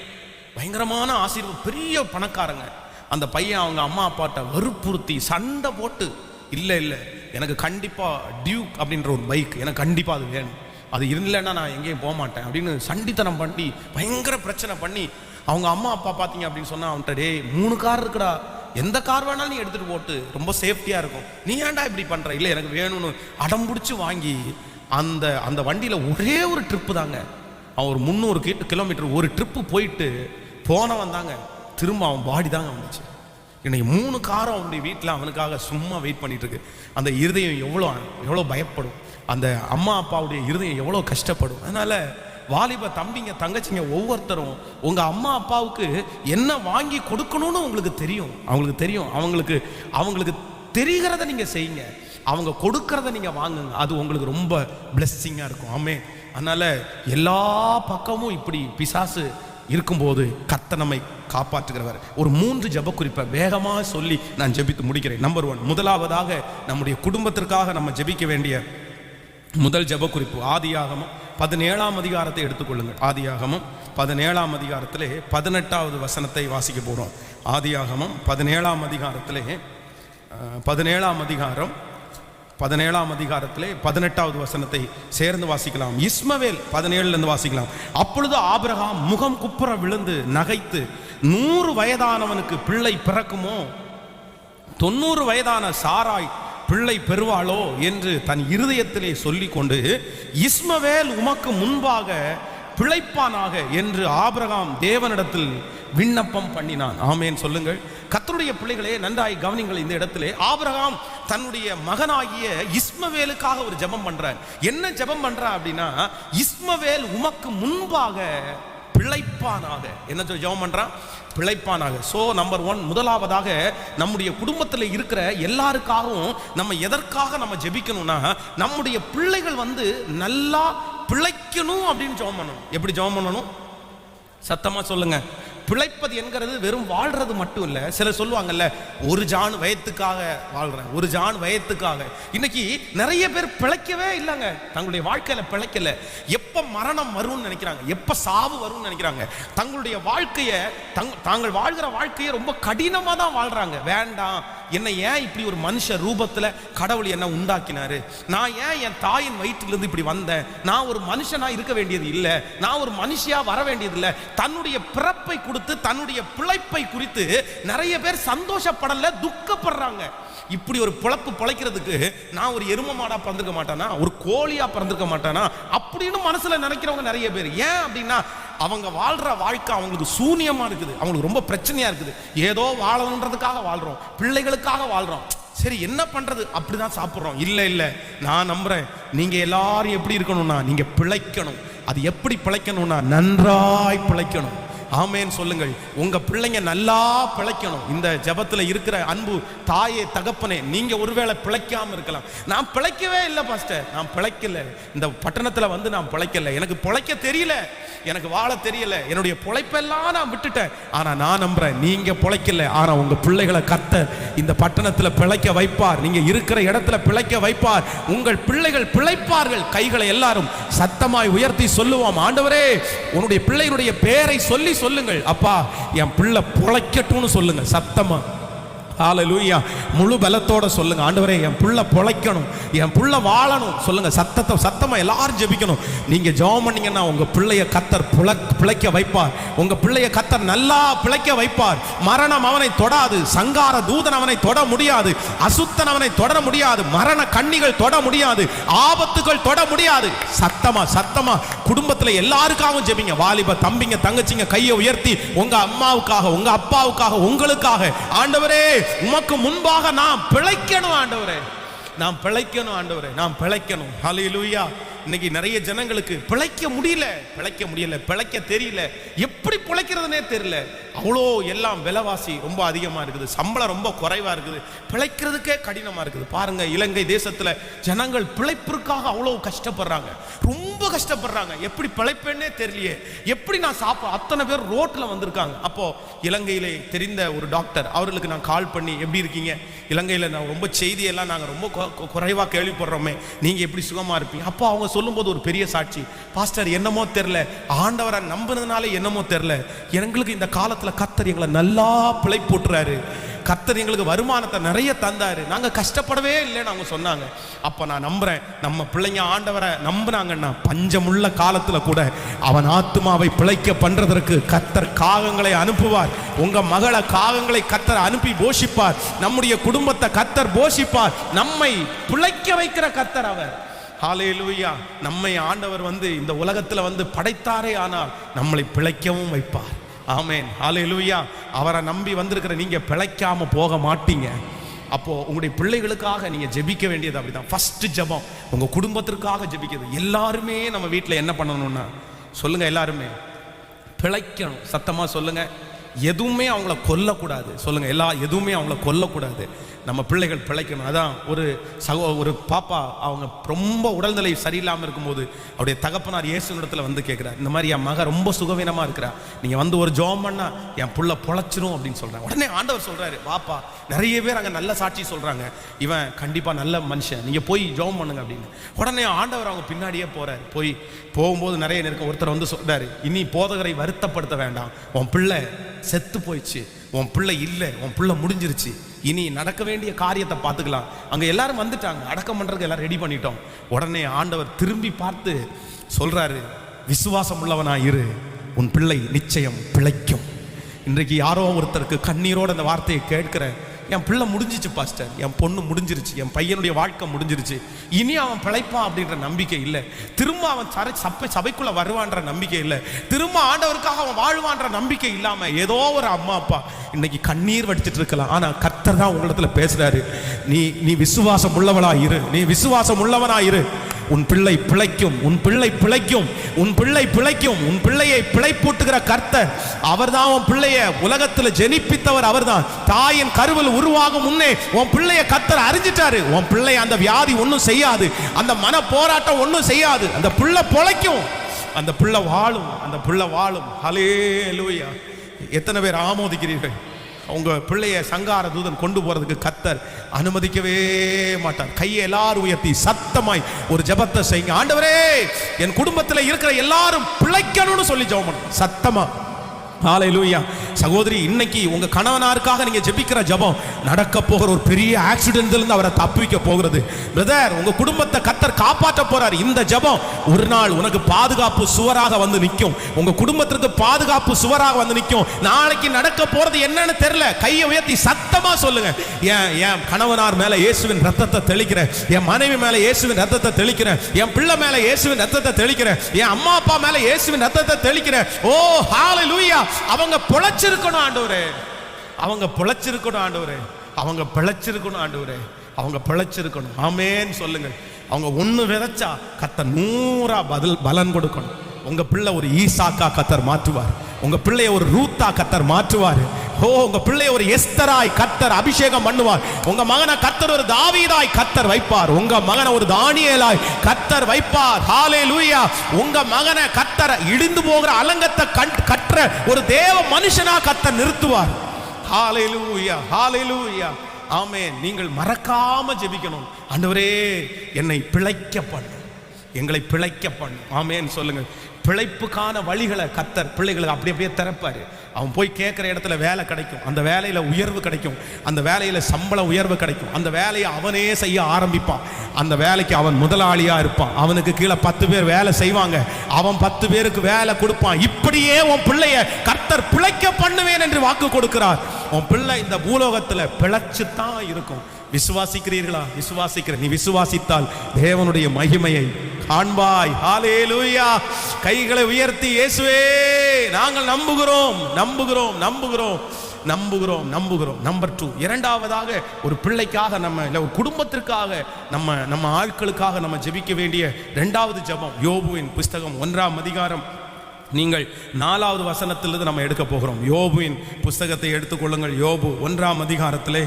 பயங்கரமான ஆசீர்வாதம், பெரிய பணக்காரங்க. அந்த பையன் அவங்க அம்மா அப்பாட்ட வற்புறுத்தி சண்டை போட்டு, இல்லை இல்லை எனக்கு கண்டிப்பாக டியூக் அப்படின்ற ஒரு பைக் எனக்கு கண்டிப்பாக அது வேணும், அது இல்லைன்னா நான் எங்கேயும் போக மாட்டேன் அப்படின்னு சண்டித்தனம் பண்ணி பயங்கர பிரச்சனை பண்ணி அவங்க அம்மா அப்பா பார்த்தீங்க அப்படின்னு சொன்னால் அவன்கிட்ட, டேய் 3 கார் இருக்குடா, எந்த கார் வேணாலும் நீ எடுத்துகிட்டு போட்டு ரொம்ப சேஃப்டியாக இருக்கும், நீ ஏன்டா இப்படி பண்ணுற, இல்லை எனக்கு வேணும்னு அடம் பிடிச்சி வாங்கி அந்த அந்த வண்டியில் ஒரே ஒரு ட்ரிப்பு தாங்க. அவன் ஒரு 300 கிலோமீட்டர் ஒரு ட்ரிப்பு போயிட்டு போனவன் தாங்க, திரும்ப அவன் பாடி தாங்க வந்துச்சு. இன்னைக்கு 3 காரம் அவனுடைய வீட்டில் அவனுக்காக சும்மா வெயிட் பண்ணிட்டு இருக்கு. அந்த இருதயம் எவ்வளோ பயப்படும், அந்த அம்மா அப்பாவுடைய இருதயம் எவ்வளோ கஷ்டப்படும். அதனால வாலிப தம்பிங்க தங்கச்சிங்க ஒவ்வொருத்தரும் உங்க அம்மா அப்பாவுக்கு என்ன வாங்கி கொடுக்கணும்னு உங்களுக்கு தெரியும், அவங்களுக்கு தெரியும். அவங்களுக்கு தெரிகிறத நீங்க செய்யுங்க, அவங்க கொடுக்கறத நீங்க வாங்குங்க, அது உங்களுக்கு ரொம்ப பிளெஸ்ஸிங்கா இருக்கும். ஆமே. அதனால எல்லா பக்கமும் இப்படி பிசாசு இருக்கும்போது கர்த்தர் நம்மை காப்பாற்றுகிறவர். ஒரு 3 ஜெப குறிப்பை வேகமாக சொல்லி நான் ஜெபித்து முடிக்கிறேன். நம்பர் 1, முதலாவதாக நம்முடைய குடும்பத்திற்காக நம்ம ஜெபிக்க வேண்டிய முதல் ஜெப குறிப்பு ஆதியாகமம் 17ஆம் அதிகாரத்தை எடுத்துக்கொள்ளுங்கள். ஆதியாகமம் 17ஆம் அதிகாரத்திலே 18வது வசனத்தை வாசிக்க போகிறோம். ஆதியாகமம் 17ஆம் அதிகாரத்திலே 17ஆம் அதிகாரத்திலே 18வது வசனத்தை சேர்ந்து வாசிக்கலாம். இஸ்மவேல் 17லிருந்து வாசிக்கலாம். அப்பொழுது ஆபிரகாம் முகம் குப்புற விழுந்து நகைத்து, 100 வயதானவனுக்கு பிள்ளை பிறக்குமோ, 90 வயதான சாராய் பிள்ளை பெறுவாளோ என்று தன் இருதயத்திலே சொல்லிக் கொண்டு, இஸ்மவேல் உமக்கு முன்பாக பிழைப்பானாக என்று ஆபிரகாம் தேவனிடத்தில் விண்ணப்பம் பண்ணினான். ஆமேன் சொல்லுங்கள். கர்த்தருடைய பிள்ளைகளே, நன்றாய் கவனிங்கள். இந்த இடத்திலே ஆபிரகாம் தன்னுடைய மகனாகிய இஸ்மவேலுக்காக ஒரு ஜெபம் பண்றார். என்ன ஜெபம் பண்றார் அப்படின்னா, இஸ்மவேல் உமக்கு முன்பாக பிழைப்பானாக. என்ன ஜெபம் பண்றான்? பிழைப்பானாக. சோ நம்பர் 1, முதலாவதாக நம்முடைய குடும்பத்தில் இருக்கிற எல்லாருக்காகவும் நம்ம எதற்காக நம்ம ஜெபிக்கணும்னா, நம்முடைய பிள்ளைகள் நல்லா பிழைக்கணும் அப்படின்னு ஜெபம் பண்ணணும். எப்படி ஜெபம் பண்ணணும்? சத்தமா சொல்லுங்க. பிழைப்பது என்கிறது வெறும் வாழ்றது மட்டும் இல்ல. சிலர் சொல்லுவாங்கல்ல, ஒரு ஜான் வயத்துக்காக வாழ்றேன், ஒரு ஜான் வயத்துக்காக. இன்னைக்கு நிறைய பேர் பிழைக்கவே இல்லைங்க, தங்களுடைய வாழ்க்கையில பிழைக்கல. எப்ப மரணம் வரும்னு நினைக்கிறாங்க, எப்ப சாவு வரும்னு நினைக்கிறாங்க. தங்களுடைய வாழ்க்கையை தாங்கள் வாழ்கிற வாழ்க்கையை ரொம்ப கடினமா தான் வாழ்றாங்க. வேண்டாம், என்னை ஏன் இப்படி ஒரு மனுஷ ரூபத்துல கடவுள் என்ன உண்டாக்கினாரு, நான் ஏன் என் தாயின் வயிற்றிலிருந்து இப்படி வந்தேன், நான் ஒரு மனுஷனா இருக்க வேண்டியது இல்லை, நான் ஒரு மனுஷியா வர வேண்டியது இல்லை. தன்னுடைய பிறப்பை கொடுத்து தன்னுடைய பிழைப்பை குறித்து நிறைய பேர் சந்தோஷப்படல, துக்கப்படுறாங்க. இப்படி ஒரு பிழைப்பு பிழைக்கிறதுக்கு நான் ஒரு எரும மாடா பிறந்திருக்க மாட்டானா, ஒரு கோழியா பிறந்திருக்க மாட்டானா அப்படின்னு மனசுல நினைக்கிறவங்க நிறைய பேர். ஏன் அப்படின்னா, அவங்க வாழ்ற வாழ்க்கை அவங்களுக்கு சூனியமா இருக்குது, அவங்களுக்கு ரொம்ப பிரச்சனையா இருக்குது. ஏதோ வாழணுன்றதுக்காக வாழ்றோம், பிள்ளைகளுக்காக வாழ்றோம். சரி, என்ன பண்றது, அப்படிதான் சாப்பிட்றோம். இல்லை, நான் நம்புறேன், நீங்க எல்லாரும் எப்படி இருக்கணும்னா, நீங்க பிழைக்கணும். அது எப்படி பிழைக்கணும்னா, நன்றாய் பிழைக்கணும். ஆமேன் சொல்லுங்கள். உங்க பிள்ளைங்க நல்லா பிழைக்கணும். இந்த ஜெபத்துல இருக்கிற அன்பு தாயே தகப்பனே, நீங்க ஒருவேளை பிழைக்காம இருக்கலாம். நான் பிழைக்கவே இல்லை பாஸ்டர், நான் பிழைக்கல, இந்த பட்டணத்துல நான் பிழைக்கல, எனக்கு பிழைக்க தெரியல, எனக்கு வாழ தெரியல, என்னுடைய பிழைப்பெல்லாம் நான் விட்டுட்டேன். ஆனா நான் நம்புறேன், நீங்க பிழைக்கல, ஆனா உங்க பிள்ளைகளை கர்த்தர் இந்த பட்டணத்துல பிழைக்க வைப்பார். நீங்க இருக்கிற இடத்துல பிழைக்க வைப்பார். உங்கள் பிள்ளைகள் பிழைப்பார்கள். கைகளை எல்லாரும் சத்தமாய் உயர்த்தி சொல்லுவோம். ஆண்டவரே, உன்னுடைய பிள்ளைகளுடைய பேரை சொல்லி சொல்லுங்கள். அப்பா, என் பிள்ளை பிழைக்கட்டும்னு சொல்லுங்க சத்தமா. ஹல்லேலூயா. முழு பலத்தோட சொல்லுங்க, ஆண்டவரே என் புள்ள பொழைக்கணும், என் புள்ள வாழணும் சொல்லுங்க. சத்தமா எல்லாரும் ஜெபிக்கணும். நீங்க ஜெபம் பண்ணீங்கன்னா உங்க பிள்ளைய கர்த்தர் பிழைக்க வைப்பார். உங்க பிள்ளைய கர்த்தர் நல்லா பிழைக்க வைப்பார். மரணம் அவனை தொடாது, சங்கார தூதன் அவனை தொட முடியாது, அசுத்தன் அவனை தொட முடியாது, மரண கண்ணிகள் தொட முடியாது, ஆபத்துகள் தொட முடியாது. சத்தமா குடும்பத்துல எல்லாருக்காகவும் ஜெபிங்க. வாலிப தம்பிங்க தங்கச்சிங்க கையை உயர்த்தி உங்க அம்மாவுக்காக, உங்க அப்பாவுக்காக, உங்களுக்காக, ஆண்டவரே உமக்கு முன்பாக நான் பிழைக்கணும் ஆண்டவரே, நான் பிழைக்கணும் ஆண்டவரே, நான் பிழைக்கணும். ஹல்லேலூயா. இன்னைக்கு நிறைய ஜனங்களுக்கு பிழைக்க முடியல, பிழைக்க தெரியல, எப்படி பிழைக்கிறதுனே தெரியல. அவ்வளோ எல்லாம் விலைவாசி ரொம்ப அதிகமா இருக்குது, சம்பளம் ரொம்ப குறைவா இருக்குது, பிழைக்கிறதுக்கே கடினமா இருக்குது. பாருங்க, இலங்கை தேசத்துல ஜனங்கள் பிழைப்பிற்காக அவ்வளோ கஷ்டப்படுறாங்க, ரொம்ப கஷ்டப்படுறாங்க. எப்படி பிழைப்பேன்னே தெரியலையே, எப்படி நான் அத்தனை பேர் ரோட்ல வந்திருக்காங்க. அப்போ இலங்கையிலே தெரிந்த ஒரு டாக்டர், அவர்களுக்கு நான் கால் பண்ணி, எப்படி இருக்கீங்க, இலங்கையில நான் ரொம்ப செய்தியெல்லாம் நாங்கள் ரொம்ப குறைவா கேள்விப்படுறோமே, நீங்க எப்படி சுகமா இருப்பீங்க? அப்போ அவங்க சொல்லும்போது ஒரு பெரிய சாட்சி, பாஸ்டர் என்னமோ தெரியல, ஆண்டவரை நம்பினதுனால என்னமோ தெரியல, எங்களுக்கு இந்த காலத்துல கர்த்தர் எங்களை நல்லா பிழைப்பூட்டுறாரு, கர்த்தர் எங்களுக்கு வருமானத்தை நிறைய தந்தாரு, நாங்க கஷ்டப்படவே இல்லைன்னு அவங்க சொன்னாங்க. அப்ப நான் நம்புறேன், நம்ம பிள்ளைங்க ஆண்டவரை நம்பினாங்கன்னா பஞ்சமுள்ள காலத்துல கூட அவன் ஆத்துமாவை பிழைக்க பண்றதற்கு கர்த்தர் காகங்களை அனுப்புவார். உங்க மகளை காகங்களை கர்த்தர் அனுப்பி போஷிப்பார். நம்முடைய குடும்பத்தை கர்த்தர் போஷிப்பார். நம்மை பிழைக்க வைக்கிற கர்த்தர் அவர். ஹல்லேலூயா. நம்மை ஆண்டவர் இந்த உலகத்துல படைத்தாரே, ஆனால் நம்மளை பிழைக்கவும் வைப்பார். ஆமென். ஹல்லேலூயா. அவரை நம்பி வந்திருக்கிற நீங்க பிழைக்காம போக மாட்டீங்க. அப்போ உங்களுடைய பிள்ளைகளுக்காக நீங்க ஜெபிக்க வேண்டியது அப்படிதான். ஃபர்ஸ்ட் ஜெபம் உங்க குடும்பத்திற்காக ஜெபிக்கிறது. எல்லாருமே நம்ம வீட்டில் என்ன பண்ணணும்னா சொல்லுங்க, எல்லாருமே பிழைக்கணும். சத்தமா சொல்லுங்க, எதுவுமே அவங்கள கொல்லக்கூடாது சொல்லுங்க. எதுவுமே அவங்கள கொல்லக்கூடாது. நம்ம பிள்ளைகள் பிழைக்கணும். அதான் ஒரு பாப்பா, அவங்க ரொம்ப உடல்நிலை சரியில்லாமல் இருக்கும்போது அவருடைய தகப்பனார் இயேசுவிடத்தில் கேட்குறார், இந்த மாதிரி என் மக ரொம்ப சுகவீனமாக இருக்கிறா, நீங்கள் ஒரு ஜெபம் பண்ணா என் புள்ள பொழைச்சிரும் அப்படின்னு சொல்கிறாங்க. உடனே ஆண்டவர் சொல்கிறாரு, வாப்பா, நிறைய பேர் அங்கே நல்ல சாட்சி சொல்கிறாங்க, இவன் கண்டிப்பாக நல்ல மனுஷன், நீங்கள் போய் ஜெபம் பண்ணுங்க அப்படின்னு. உடனே ஆண்டவர் அவங்க பின்னாடியே போகிறார். போகும்போது நிறைய ஒருத்தர் சொல்கிறாரு, இனி போதகரை வருத்தப்படுத்த வேண்டாம், உன் பிள்ளை செத்து போயிடுச்சு, உன் பிள்ளை இல்லை, உன் பிள்ளை முடிஞ்சிருச்சு, இனி நடக்க வேண்டிய காரியத்தை பார்த்துக்கலாம். அங்கே எல்லாரும் வந்துட்டாங்க, அடக்கம் பண்ணுறதுக்கு எல்லாரும் ரெடி பண்ணிட்டோம். உடனே ஆண்டவர் திரும்பி பார்த்து சொல்றாரு, விசுவாசம் உள்ளவனா இரு, உன் பிள்ளை நிச்சயம் பிழைக்கும். இன்றைக்கு யாரோ ஒருத்தருக்கு கண்ணீரோடு அந்த வார்த்தையை கேட்கிற, என் பிள்ளை முடிஞ்சிச்சு பாஸ்டர், என் பொண்ணு முடிஞ்சிருச்சு, என் பையனுடைய வாழ்க்கை முடிஞ்சிருச்சு, இனி அவன் பிழைப்பான் அப்படின்ற நம்பிக்கை இல்லை, திரும்ப அவன் சபைக்குள்ள வருவான்ற நம்பிக்கை இல்லை, திரும்ப ஆண்டவருக்காக அவன் வாழ்வான்ற நம்பிக்கை இல்லாம ஏதோ ஒரு அம்மா அப்பா இன்னைக்கு கண்ணீர் வடிச்சிட்டு இருக்கலாம். ஆனா கர்த்தர் தான் உங்களிடத்துல பேசுறாரு, நீ விசுவாசம் உள்ளவனா இரு, நீ விசுவாசம் உள்ளவனா இரு, உன் பிள்ளை பிழைக்கும், உன் பிள்ளை பிழைக்கும், உன் பிள்ளை பிழைக்கும். உன் பிள்ளையை பிழைப்பூட்டுகிற கர்த்தர் அவர்தான். உன் பிள்ளைய உலகத்தில் ஜெனிப்பித்தவர் அவர்தான். தாயின் கருவில் உருவாகும் முன்னே உன் பிள்ளைய கர்த்தர் அறிஞ்சிட்டாரு. உன் பிள்ளை அந்த வியாதி ஒன்றும் செய்யாது, அந்த மன போராட்டம் ஒன்றும் செய்யாது. அந்த பிள்ளை பிழைக்கும், அந்த பிள்ளை வாழும், அந்த பிள்ளை வாழும். ஹல்லேலூயா. எத்தனை பேர் ஆமோதிக்கிறீர்கள்? உங்க பிள்ளைய சங்கார தூதன் கொண்டு போறதுக்கு கர்த்தர் அனுமதிக்கவே மாட்டார். கையை எல்லாரும் உயர்த்தி சத்தமாய் ஒரு ஜெபத்தை செய்யுங்க. ஆண்டவரே, என் குடும்பத்தில் இருக்கிற எல்லாரும் பிழைக்கணும்னு சொல்லி ஜெபம் பண்ணுங்க சத்தமா. ஹல்லேலூயா. சகோதரி, இன்னைக்கு உங்க கணவனாருக்காக நீங்க ஜெபிக்கிற ஜெபம் நடக்க போகிற ஒரு பெரிய ஆக்சிடென்ட்ல இருந்து அவரை தப்பிக்க போகிறது. பிரதர், உங்க குடும்பத்தை கர்த்தர் காப்பாற்ற போறார். இந்த ஜெபம் ஒரு நாள் உனக்கு பாதுகாப்பு சுவராக வந்து நிற்கும். உங்க குடும்பத்திற்கு பாதுகாப்பு சுவராக வந்து நிற்கும். நாளைக்கு நடக்க போறது என்னன்னு தெரியல, கையை உயர்த்தி சத்தமா சொல்லுங்க. என் கணவனார் மேல இயேசுவின் ரத்தத்தை தெளிக்கிறேன், என் மனைவி மேல இயேசுவின் ரத்தத்தை தெளிக்கிறேன், என் பிள்ளை மேல இயேசுவின் ரத்தத்தை தெளிக்கிறேன், என் அம்மா அப்பா மேல இயேசுவின் ரத்தத்தை தெளிக்கிறேன். ஓ ஹல்லேலூயா. அவங்க பிழைச்சிருக்கணும் ஆண்டவரே, அவங்க பிழைச்சிருக்கணும் ஆண்டவரே, அவங்க பிழைச்சிருக்கணும் ஆண்டவரே, அவங்க பிழைச்சிருக்கணும். ஆமென் சொல்லுங்க. அவங்க ஒண்ணு விதைச்சா கர்த்தர் 100 பலன் கொடுக்கணும். உங்க பிள்ளை ஒரு ஈசாக்கா கர்த்தர் மாற்றுவார். உங்க பிள்ளைய ஒரு ரூத்தா கர்த்தர் மாற்றுவார். உங்க பிள்ளைய ஒரு எஸ்தராய் கர்த்தர் அபிஷேகம் பண்ணுவார். உங்க மகனை கர்த்தர் ஒரு தாவீதாய் கர்த்தர் வைப்பார். உங்க மகனை ஒரு தானியேலாய் கர்த்தர் வைப்பார். ஹல்லேலூயா. உங்க மகனை கர்த்தர் இடிந்து போகிற அலங்கத்தை கற்ற ஒரு தேவ மனுஷனா கர்த்தர் நிறுத்துவார். ஹல்லேலூயா, ஹல்லேலூயா. ஆமென். நீங்கள் மறக்காம ஜெபிக்கணும். ஆண்டவரே, என்னை பிழைக்க பண்ணு, எங்களை பிழைக்க பண்ணு. ஆமென் சொல்லுங்க. பிழைப்புக்கான வழிகளை கர்த்தர் பிள்ளைகளுக்கு அப்படியே திறப்பாரு. அவன் போய் கேட்குற இடத்துல வேலை கிடைக்கும், அந்த வேலையில் உயர்வு கிடைக்கும், அந்த வேலையில் சம்பள உயர்வு கிடைக்கும், அந்த வேலையை அவனே செய்ய ஆரம்பிப்பான், அந்த வேலைக்கு அவன் முதலாளியாக இருப்பான், அவனுக்கு கீழே 10 பேர் வேலை செய்வாங்க, அவன் 10 பேருக்கு வேலை கொடுப்பான். இப்படியே உன் பிள்ளைய கர்த்தர் பிழைக்க பண்ணுவேன் என்று வாக்கு கொடுக்கிறார். உன் பிள்ளை இந்த பூலோகத்தில் பிழைச்சுத்தான் இருக்கும். விசுவாசிக்கிறீர்களா? நீ விசுவாசித்தால் தேவனுடைய மகிமையை காண்பாய். ஹல்லேலூயா. கைகளை உயர்த்தி இயேசுவே நாங்கள் நம்புகிறோம். நம்பர் 2, இரண்டாவதாக ஒரு பிள்ளைக்காக நம்ம இல்லை ஒரு குடும்பத்திற்காக நம்ம ஆட்களுக்காக நம்ம ஜெபிக்க வேண்டிய இரண்டாவது ஜெபம் யோபுவின் புஸ்தகம் 1ஆம் அதிகாரம். நீங்கள் 4வது வசனத்திலிருந்து நம்ம எடுக்க போகிறோம். யோபுவின் புஸ்தகத்தை எடுத்துக்கொள்ளுங்கள். யோபு 1ஆம் அதிகாரத்திலே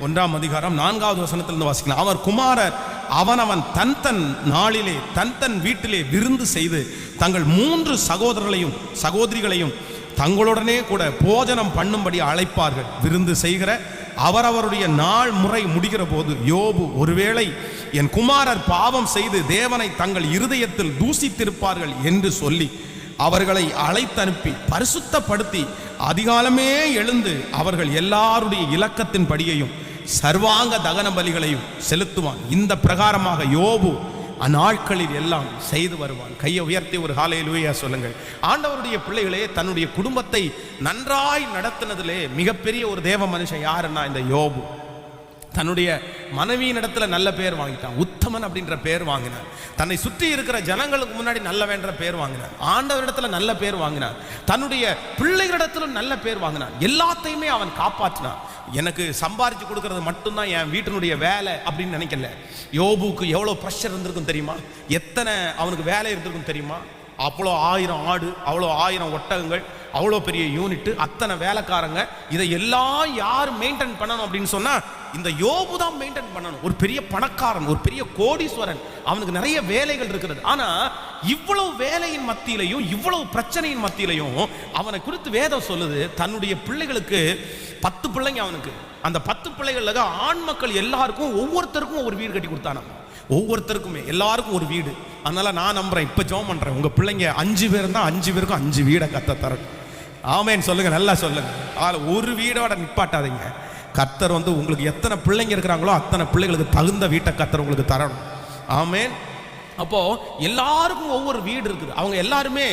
1ஆம் அதிகாரம் 4வது வசனத்திலிருந்து வாசிக்கலாம். அவர் குமாரர் அவனவன் தன் நாளிலே தன் வீட்டிலே விருந்து செய்து தங்கள் 3 சகோதரர்களையும் சகோதரிகளையும் தங்களுடனே கூட போஜனம் பண்ணும்படி அழைப்பார்கள். விருந்து செய்கிற அவரவருடைய நாள் முறை முடிகிற போது யோபு, ஒருவேளை என் குமாரர் பாவம் செய்து தேவனை தங்கள் இருதயத்தில் தூசித்திருப்பார்கள் என்று சொல்லி அவர்களை அழைத்தனுப்பி பரிசுத்தப்படுத்தி அதிகாலமே எழுந்து அவர்கள் எல்லாருடைய இலக்கத்தின் படியையும் சர்வாங்க தகன பலிகளையும் செலுத்துவான். இந்த பிரகாரமாக யோபு அந்நாட்களில் எல்லாம் செய்து வருவான். கையை உயர்த்தி ஒரு ஹல்லேலூயா சொல்லுங்கள். ஆண்டவருடைய பிள்ளைகளே, தன்னுடைய குடும்பத்தை நன்றாய் நடத்தினதிலே மிகப்பெரிய ஒரு தேவ மனுஷன் யாருன்னா இந்த யோபு. தன்னுடைய மனைவியின் இடத்துல நல்ல பேர் வாங்கிட்டான், உத்தமன் அப்படின்ற பேர் வாங்கினார். தன்னை சுற்றி இருக்கிற ஜனங்களுக்கு முன்னாடி நல்லவன்ற பேர் வாங்கினார். ஆண்டவரிடத்துல நல்ல பேர் வாங்கினார். தன்னுடைய பிள்ளைகளிடத்துல நல்ல பேர் வாங்கினார். எல்லாத்தையுமே அவன் காப்பாற்றினான். எனக்கு சம்பாரிச்சு கொடுக்கறது மட்டும்தான் என் வீட்டினுடைய வேலை அப்படின்னு நினைக்கல. யோபுக்கு எவ்வளோ ப்ரெஷர் இருந்திருக்கும் தெரியுமா? எத்தனை அவனுக்கு வேலை இருந்திருக்கும் தெரியுமா? அவ்வளோ 1000 ஆடு, அவ்வளோ 1000 ஒட்டகங்கள், அவ்வளோ பெரிய யூனிட், அத்தனை வேலைக்காரங்க, இதை எல்லாம் யார் மெயின்டைன் பண்ணணும் அப்படின்னு சொன்னா இந்த யோபு தான் மெயின்டைன் பண்ணணும். ஒரு பெரிய பணக்காரன், ஒரு பெரிய கோடீஸ்வரன், அவனுக்கு நிறைய வேலைகள் இருக்கிறது. ஆனா இவ்வளவு வேலையின் மத்தியிலையும் இவ்வளவு பிரச்சனையின் மத்தியிலையும் அவனை குறித்து வேதம் சொல்லுது, தன்னுடைய பிள்ளைகளுக்கு 10 பிள்ளைங்க அவனுக்கு. அந்த 10 பிள்ளைகளுக்கு ஆண் மக்கள் எல்லாருக்கும் ஒவ்வொருத்தருக்கும் ஒரு வீடு கட்டி கொடுத்தானா. ஒவ்வொருத்தருக்குமே எல்லாருக்கும் ஒரு வீடு. அதனால நான் நம்புறேன், இப்ப ஜெபம் பண்றேன், உங்க பிள்ளைங்க 5 பேர் தான் 5 பேருக்கும் 5 வீடை கத்த தரணும். ஆமேன் சொல்லுங்க, நல்லா சொல்லுங்க. அதில் ஒரு வீடோட நிப்பாட்டாதீங்க. கர்த்தர் உங்களுக்கு எத்தனை பிள்ளைங்க இருக்கிறாங்களோ அத்தனை பிள்ளைகளுக்கு தகுந்த வீட்டை கர்த்தர் உங்களுக்கு தரணும். ஆமேன். அப்போ எல்லாருக்கும் ஒவ்வொரு வீடு இருக்குது. அவங்க எல்லாருமே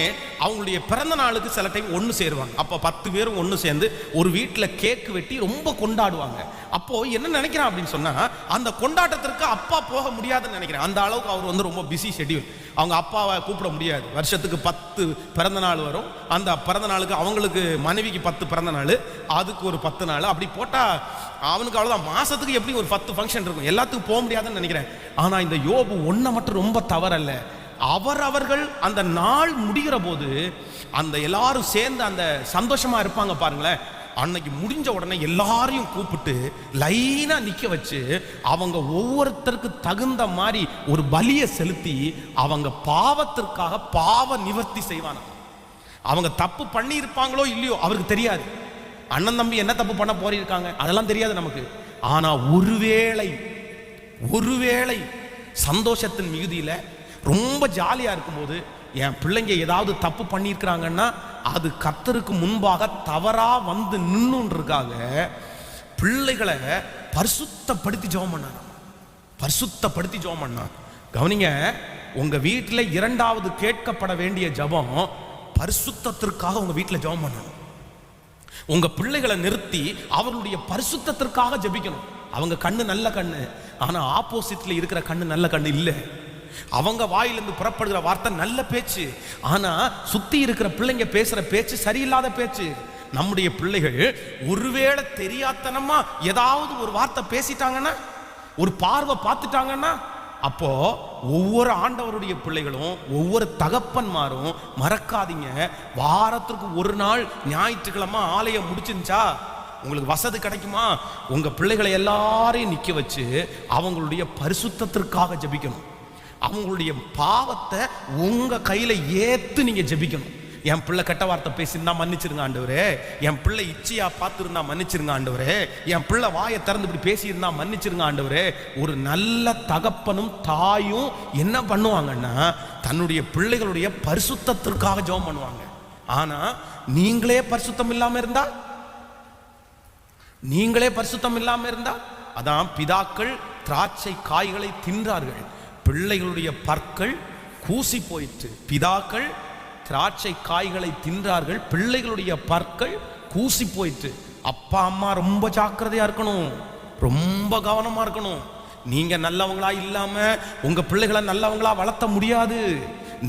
அவங்களுடைய பிறந்த நாளுக்கு சில டைம் ஒன்று சேருவாங்க. அப்போ 10 பேரும் ஒன்று சேர்ந்து ஒரு வீட்டில் கேக்கு வெட்டி ரொம்ப கொண்டாடுவாங்க. அப்போ என்ன நினைக்கிறான் அப்படின்னு சொன்னா, அந்த கொண்டாட்டத்திற்கு அப்பா போக முடியாதுன்னு நினைக்கிறேன். அந்த அளவுக்கு அவர் ரொம்ப பிஸி ஷெட்யூல். அவங்க அப்பாவை கூப்பிட முடியாது. வருஷத்துக்கு 10 பிறந்த நாள் வரும். அந்த பிறந்த நாளுக்கு அவங்களுக்கு மனைவிக்கு 10 பிறந்த நாள், அதுக்கு ஒரு 10 நாள், அப்படி போட்டால் அவனுக்கு அவ்வளோதான். மாசத்துக்கு எப்படி ஒரு 10 ஃபங்க்ஷன் இருக்கும். எல்லாத்துக்கும் போக முடியாதுன்னு நினைக்கிறேன். ஆனால் இந்த யோபு ஒன்றை மட்டும் ரொம்ப தவறல்ல. அவர்கள் அந்த நாள் முடிகிற போது அந்த எல்லாரும் சேர்ந்து அந்த சந்தோஷமா இருப்பாங்க பாருங்களேன். அன்னைக்கு முடிஞ்ச உடனே எல்லாரையும் கூப்பிட்டு லைனா நிக்க வச்சு அவங்க ஒவ்வொருத்தருக்கு தகுந்த மாதிரி ஒரு பலியை செலுத்தி அவங்க பாவத்திற்காக பாவ நிவர்த்தி செய்வாங்க. அவங்க தப்பு பண்ணி இருப்பாங்களோ இல்லையோ அவருக்கு தெரியாது. அண்ணன் தம்பி என்ன தப்பு பண்ண போயிருக்காங்க அதெல்லாம் தெரியாது நமக்கு. ஆனா ஒருவேளை சந்தோஷத்தின் மிகுதியில ரொம்ப ஜாலியா இருக்கும்போது என் பிள்ளைங்க ஏதாவது தப்பு பண்ணியிருக்கிறாங்கன்னா அது கர்த்தருக்கு முன்பாக தவறா நின்னுன்றதுக்காக பிள்ளைகளை பரிசுத்தப்படுத்தி ஜெபம் பண்ணாங்க. கவனிங்க, உங்க வீட்டில் 2வது கேட்கப்பட வேண்டிய ஜெபம் பரிசுத்தத்திற்காக உங்க வீட்டில் ஜெபம் பண்ணணும். உங்க பிள்ளைகளை நிறுத்தி அவர்களுடைய பரிசுத்தத்திற்காக ஜெபிக்கணும். அவங்க கண்ணு நல்ல கண்ணு, ஆனா ஆப்போசிட்ல இருக்கிற கண்ணு நல்ல கண்ணு இல்லை. அவங்க வாயிலிருந்து புறப்படுகிற வார்த்தை நல்ல பேச்சு, ஆனா சுத்தி இருக்கிற பிள்ளைங்க பேசுற பேச்சு சரியில்லாத பேச்சு. நம்முடைய பிள்ளைகள் ஒருவேளை தெரியாதனமா ஏதாவது ஒரு வார்த்தை பேசிட்டாங்கன்னா, ஒரு பார்வை பார்த்துட்டாங்கன்னா, அப்போ ஒவ்வொரு ஆண்டவருடைய பிள்ளைகளும் ஒவ்வொரு தகப்பன்மாரும் மறக்காதீங்க, வாரத்திற்கு ஒரு நாள் ஞாயிற்றுக்கிழமை ஆலயம் முடிச்சிருந்துச்சா உங்களுக்கு வசதி கிடைக்குமா, உங்க பிள்ளைகளை எல்லாரையும் நிக்க வச்சு அவங்களுடைய பரிசுத்தத்திற்காக ஜெபிக்கணும். அவங்களுடைய பாவத்தை உங்க கையில ஏத்து நீங்க ஜெபிக்கணும். என் பிள்ளை கெட்ட வார்த்தை பேசியிருந்தா மன்னிச்சிருங்க ஆண்டவரே, என் பிள்ளை இச்சையா பார்த்துருந்தா மன்னிச்சிருங்க ஆண்டவரே, என் பிள்ளை வாயை திறந்து இப்படி பேசியிருந்தா மன்னிச்சிருங்க ஆண்டவரே. ஒரு நல்ல தகப்பனும் தாயும் என்ன பண்ணுவாங்கன்னா தன்னுடைய பிள்ளைகளுடைய பரிசுத்தத்திற்காக ஜெபம் பண்ணுவாங்க. ஆனா நீங்களே பரிசுத்தம் இல்லாம இருந்தா அதான் பிதாக்கள் திராட்சை காய்களை தின்றார்கள், பிள்ளைகளுடைய பற்கள் கூசி போயிற்று. பிதாக்கள் திராட்சை காய்களை தின்றார்கள், பிள்ளைகளுடைய பற்கள் கூசி போயிற்று. அப்பா அம்மா ரொம்ப ஜாக்கிரதையா இருக்கணும், ரொம்ப கவனமா இருக்கணும். நீங்க நல்லவங்களா இல்லாம உங்க பிள்ளைகளை நல்லவங்களா வளர்த்த முடியாது.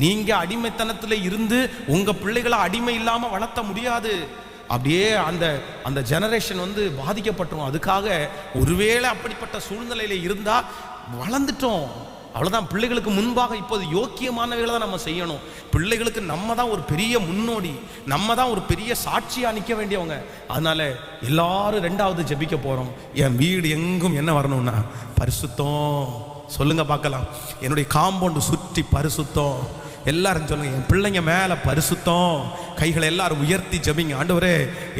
நீங்க அடிமைத்தனத்துல இருந்து உங்க பிள்ளைகளை அடிமை இல்லாம வளர்த்த முடியாது. அப்படியே அந்த ஜெனரேஷன் பாதிக்கப்பட்டுரும். அதுக்காக ஒருவேளை அப்படிப்பட்ட சூழ்நிலையில இருந்தா வளர்ந்துட்டோம், அவ்வளவுதான். பிள்ளைகளுக்கு முன்பாக இப்போது யோக்கியமானவைகளை தான் நம்ம செய்யணும். பிள்ளைகளுக்கு நம்ம தான் ஒரு பெரிய முன்னோடி, நம்ம தான் ஒரு பெரிய சாட்சியா நிற்க வேண்டியவங்க. அதனால எல்லாரும் ரெண்டாவது ஜெபிக்க போறோம். என் வீடு எங்கும் என்ன வரணும்னா பரிசுத்தம். சொல்லுங்க பார்க்கலாம். என்னுடைய காம்பவுண்ட் சுற்றி பரிசுத்தம். எல்லாரும் சொல்லுங்க, என் பிள்ளைங்க மேல பரிசுத்தம். கைகளை எல்லாரும் உயர்த்தி ஜெபிங்க. ஆண்டவரே,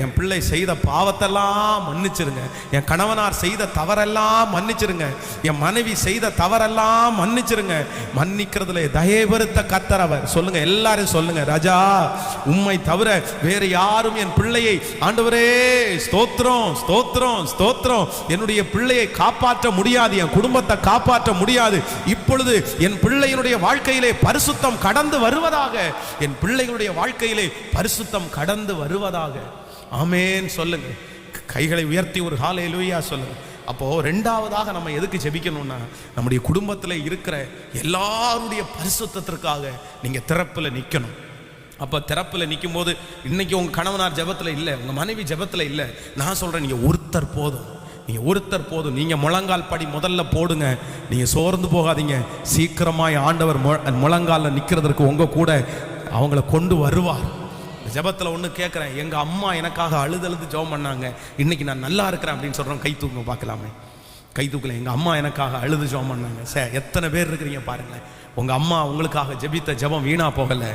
என் பிள்ளை செய்த பாவத்தெல்லாம் மன்னிச்சிருங்க, என் கணவனார் செய்த தவறெல்லாம் மன்னிச்சிருங்க, என் மனைவி செய்த தவறெல்லாம் மன்னிச்சிருங்க. மன்னிக்கிறதுல தயவுறுத்த கர்த்தர் அவர். சொல்லுங்க, எல்லாரும் சொல்லுங்க, ராஜா உம்மை தவிர வேறு யாரும் என் பிள்ளையை, ஆண்டவரே ஸ்தோத்திரம் ஸ்தோத்திரம் ஸ்தோத்திரம், என்னுடைய பிள்ளையை காப்பாற்ற முடியாது, என் குடும்பத்தை காப்பாற்ற முடியாது. இப்பொழுது என் பிள்ளையினுடைய வாழ்க்கையிலே பரிசுத்தம் கடந்து வருவதாக, என் பிள்ளைகளுடைய வாழ்க்கையிலே பரிசுத்தம் கடந்து வருவதாக. ஆமென் சொல்லுங்க. கைகளை உயர்த்தி ஒரு ஹல்லேலூயா சொல்லுங்க. அப்போ ரெண்டாவதாக நம்ம எதுக்கு ஜெபிக்கணும்னா, நம்முடைய குடும்பத்தில் இருக்கிற எல்லாருடைய பரிசுத்தத்திற்காக நீங்க திறப்புல நிக்கணும். அப்ப திறப்புல நிற்கும் போது, இன்னைக்கு உங்க கணவனார் ஜெபத்துல இல்லை, உங்க மனைவி ஜெபத்துல இல்லை, நான் சொல்றேன், நீங்க ஒருத்தர் போதும், நீங்க முழங்கால் படி முதல்ல போடுங்க. நீங்க சோர்ந்து போகாதீங்க. சீக்கிரமாய் ஆண்டவர் முழங்கால நிக்கிறதுக்கு உங்க கூட அவங்கள கொண்டு வருவார். ஜெபத்துல ஒண்ணு கேட்கிறேன், எங்க அம்மா எனக்காக அழுது ஜெபம் பண்ணாங்க, இன்னைக்கு நான் நல்லா இருக்கிறேன் அப்படின்னு சொல்றேன். கை தூக்க பார்க்கலாமே. கை தூக்கல. எங்க அம்மா எனக்காக அழுது ஜெபம் பண்ணாங்க. எத்தனை பேர் இருக்கிறீங்க பாருங்க. உங்க அம்மா உங்களுக்காக ஜெபித்த ஜெபம் வீணா போகல.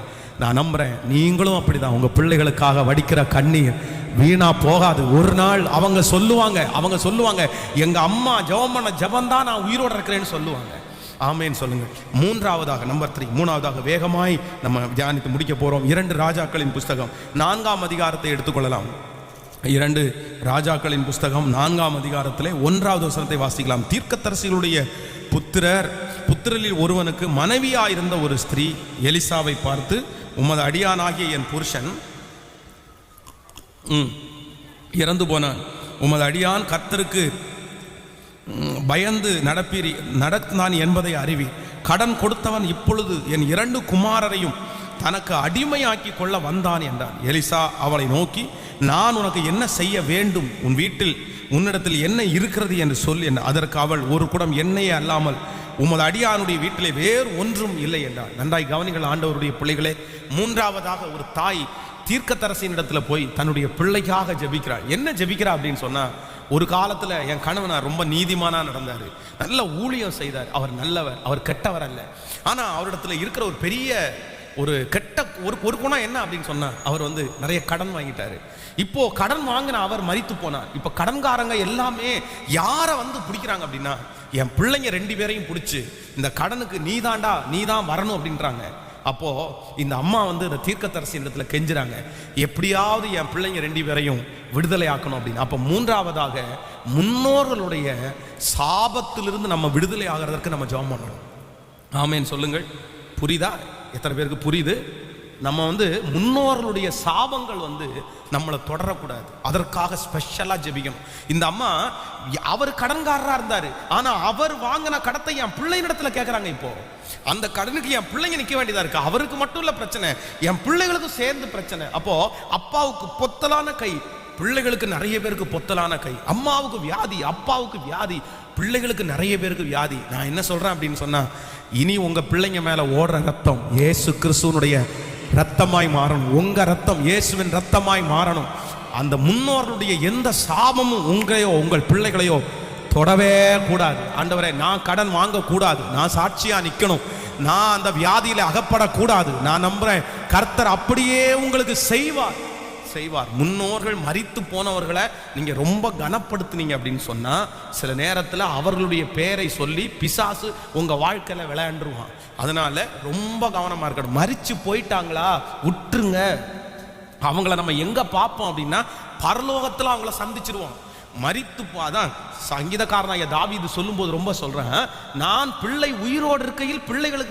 நான் நம்புறேன் நீங்களும் அப்படிதான். உங்க பிள்ளைகளுக்காக வடிக்கிற கண்ணீர் வீணா போகாது. ஒரு நாள் அவங்க சொல்லுவாங்க, எங்க அம்மா ஜெபம் பண்ண ஜெபம் தான் நான் உயிரோட இருக்கிறேன்னு சொல்லுவாங்க. ஆமேன் சொல்லுங்க. மூன்றாவதாக, நம்பர் 3, மூணாவதாக வேகமாய் நம்ம தியானித்து முடிக்க போறோம். 2 ராஜாக்களின் புஸ்தகம் 4ஆம் அதிகாரத்தை எடுத்துக்கொள்ளலாம். 2 ராஜாக்களின் புஸ்தகம் 4ஆம் அதிகாரத்திலே 1வது வசனத்தை வாசிக்கலாம். தீர்க்கதரிசிகளுடைய புத்திரரில் ஒருவனுக்கு மனைவியாயிருந்த ஒரு ஸ்திரீ எலிசாவை பார்த்து, உமது அடியானாகிய என் புருஷன் இறந்து போனான், உமது அடியான் கர்த்தருக்கு பயந்து நடத்தான் என்பதை அறிவி, கடன் கொடுத்தவன் இப்பொழுது என் 2 குமாரரையும் தனக்கு அடிமையாக்கி கொள்ள வந்தான் என்றான். எலிசா அவளை நோக்கி, நான் உனக்கு என்ன செய்ய வேண்டும்? உன் வீட்டில் உன்னிடத்தில் என்ன இருக்கிறது என்று சொல் என்ன. அதற்கு அவள், ஒரு குடம் எண்ணெயே அல்லாமல் உமது அடியானுடைய வீட்டிலே வேறு ஒன்றும் இல்லை என்றார். நன்றாய் கவனிகள் ஆண்டவருடைய பிள்ளைகளே. மூன்றாவதாக, ஒரு தாய் தீர்க்கதரிசியின் இடத்துல போய் தன்னுடைய பிள்ளைக்காக ஜெபிக்கிறாள். என்ன ஜெபிக்கிறா அப்படின்னு சொன்னா, ஒரு காலத்துல என் கணவனார் ரொம்ப நீதிமானா நடந்தாரு, நல்ல ஊழியம் செய்தார், அவர் நல்லவர், அவர் கெட்டவர் அல்ல. ஆனா அவரிடத்துல இருக்கிற ஒரு பெரிய ஒரு கெட்ட ஒரு குணம் என்ன அப்படின்னு சொன்னா, அவர் நிறைய கடன் வாங்கிட்டாரு. இப்போ கடன் வாங்கின அவர் மரித்து போனார். இப்போ கடன்காரங்க எல்லாமே யாரை பிடிக்கிறாங்க அப்படின்னா, என் பிள்ளைங்க 2 பேரையும் பிடிச்சி இந்த கடனுக்கு நீதான் வரணும் அப்படின்றாங்க. அப்போ இந்த அம்மா இந்த தீர்க்கதரிசி இடத்துல கெஞ்சுறாங்க, எப்படியாவது என் பிள்ளைங்க 2 பேரையும் விடுதலை ஆக்கணும் அப்படின்னு. அப்போ மூன்றாவதாக, முன்னோர்களுடைய சாபத்திலிருந்து நம்ம விடுதலை ஆகிறதற்கு நம்ம ஜெபம் பண்ணணும். ஆமேன் சொல்லுங்கள். புரியுதா? எத்தனை பேருக்கு புரியுது? நம்ம முன்னோர்களுடைய சாபங்கள் நம்மளை தொடரக்கூடாது, அதற்காக ஸ்பெஷலா ஜெபிக்கணும். இந்த அம்மா, அவர் கடன்காரரா இருந்தாரு, ஆனா அவர் வாங்கின கடத்தை என் பிள்ளைகளிடத்துல கேட்கறாங்க. இப்போ அந்த கடனுக்கு என் பிள்ளைங்க நிக்க வேண்டியதா இருக்கு. அவருக்கு மட்டும் இல்ல பிரச்சனை, என் பிள்ளைகளுக்கும் சேர்ந்து பிரச்சனை. அப்போ அப்பாவுக்கு பொத்தலான கை, பிள்ளைகளுக்கு நிறைய பேருக்கு பொத்தலான கை. அம்மாவுக்கு வியாதி, அப்பாவுக்கு வியாதி, பிள்ளைகளுக்கு நிறைய பேருக்கு வியாதி. நான் என்ன சொல்றேன் அப்படின்னு சொன்னா, இனி உங்க பிள்ளைங்க மேல ஓடுற ரத்தம் இயேசு கிறிஸ்துவனுடைய ரத்தமாய் மாறணும். உங்க ரத்தம் இயேசுவின் ரத்தமாய் மாறணும். அந்த முன்னோர்களுடைய எந்த சாபமும் உங்களையோ உங்கள் பிள்ளைகளையோ தொடவே கூடாது. ஆண்டவரே, நான் கடன் வாங்க கூடாது, நான் சாட்சியா நிக்கணும், நான் அந்த வியாதியில அகப்படக்கூடாது. நான் நம்புறேன் கர்த்தர் அப்படியே உங்களுக்கு செய்வார். செய்வார். முன்னோர்கள் மரித்து போனவர்களை நீங்க ரொம்ப கனப்படுத்துனீங்க அப்படின்னு சொன்னா சில நேரத்தில் அவர்களுடைய பெயரை சொல்லி பிசாசு உங்க வாழ்க்கையில விளையாண்டுருவான். அதனால ரொம்ப கவனமா இருக்கணும். மரிச்சு போயிட்டாங்களா விட்டுருங்க. அவங்கள நம்ம எங்க பார்ப்போம் அப்படின்னா பரலோகத்துல அவங்கள சந்திச்சிருவோம். மரித்து அதான் சங்கீதக்காரனாகிய தாவீது சொல்லும்போது ரொம்ப சொல்றேன், நான் பிள்ளை உயிரோடு இருக்கையில்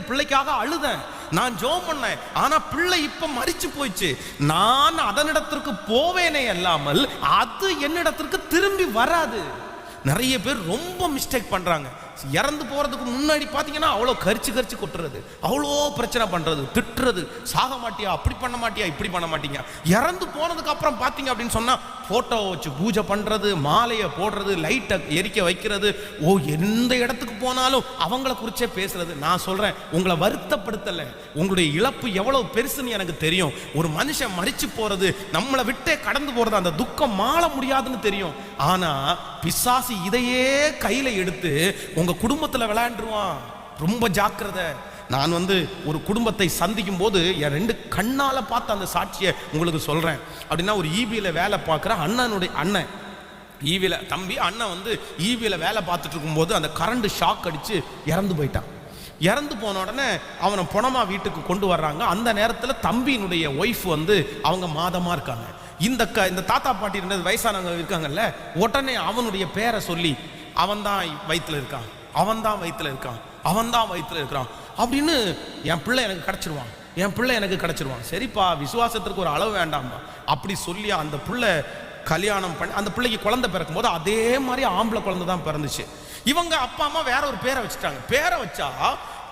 பிள்ளைக்காக அழுதேன், நான் ஜெபம் பண்ணேன், ஆனா பிள்ளை இப்ப மரிச்சு போயிடுச்சு, நான் அதனிடத்திற்கு போவேனே அல்லாமல் அது என்னிடத்திற்கு திரும்பி வராது. நிறைய பேர் ரொம்ப மிஸ்டேக் பண்றாங்க. இறந்து போறதுக்கு முன்னாடி பாத்தீங்கன்னா அவ்வளோ கரிச்சு கொட்டுறது, அவ்வளோ பிரச்சனை பண்றது, திட்டுறது, சாக மாட்டியா, அப்படி பண்ண மாட்டியா, இப்படி பண்ண மாட்டீங்க. இறந்து போனதுக்கு அப்புறம் பாத்தீங்க அப்படின்னு சொன்னா போட்டோவை வச்சு பூஜை பண்றது, மாலையை போடுறது, லைட்டை எரிக்க வைக்கிறது, எந்த இடத்துக்கு போனாலும் அவங்கள குறிச்சே பேசுறது. நான் சொல்றேன், உங்களை வருத்தப்படுத்தல, உங்களுடைய இழப்பு எவ்வளவு பெருசுன்னு எனக்கு தெரியும். ஒரு மனுஷன் மரிச்சு போறது, நம்மளை விட்டே கடந்து போறது, அந்த துக்கம் மாள முடியாதுன்னு தெரியும். ஆனா பிசாசு இதையே கையில எடுத்து உங்க குடும்பத்துல விளையாண்டுருவான். ரொம்ப ஜாக்கிரதை. நான் ஒரு குடும்பத்தை சந்திக்கும் போது என் 2 கண்ணால பார்த்த அந்த சாட்சியை உங்களுக்கு சொல்றேன். அப்படின்னா ஒரு ஈபியில வேலை பார்க்குற அண்ணன் ஈவில தம்பி அண்ணன் ஈவில வேலை பார்த்துட்டு இருக்கும்போது அந்த கரண்ட் ஷாக் அடிச்சு இறந்து போயிட்டான். இறந்து போன உடனே அவனை பணமா வீட்டுக்கு கொண்டு வர்றாங்க. அந்த நேரத்தில் தம்பியினுடைய ஒய்ஃப் அவங்க மாதமா இருக்காங்க. இந்த தாத்தா பாட்டி 2 வயசானவங்க இருக்காங்கல்ல, உடனே அவனுடைய பேரை சொல்லி அவன் தான் வயிற்றுல இருக்கான், அவன் தான் வயிற்றுல இருக்கான், அவன் தான் வயிற்றுல இருக்கிறான் அப்படின்னு என் பிள்ளை எனக்கு கிடைச்சிருவான், என் பிள்ளை எனக்கு கிடைச்சிருவான். சரிப்பா, விசுவாசத்திற்கு ஒரு அளவு வேண்டாம்பா அப்படி சொல்லி அந்த பிள்ளை கல்யாணம் பண்ணி அந்த பிள்ளைக்கு குழந்தை பிறக்கும் போது அதே மாதிரி ஆம்பளை குழந்தை தான் பிறந்துச்சு. இவங்க அப்பா அம்மா வேற ஒரு பேரை வச்சுட்டாங்க. பேரை வச்சா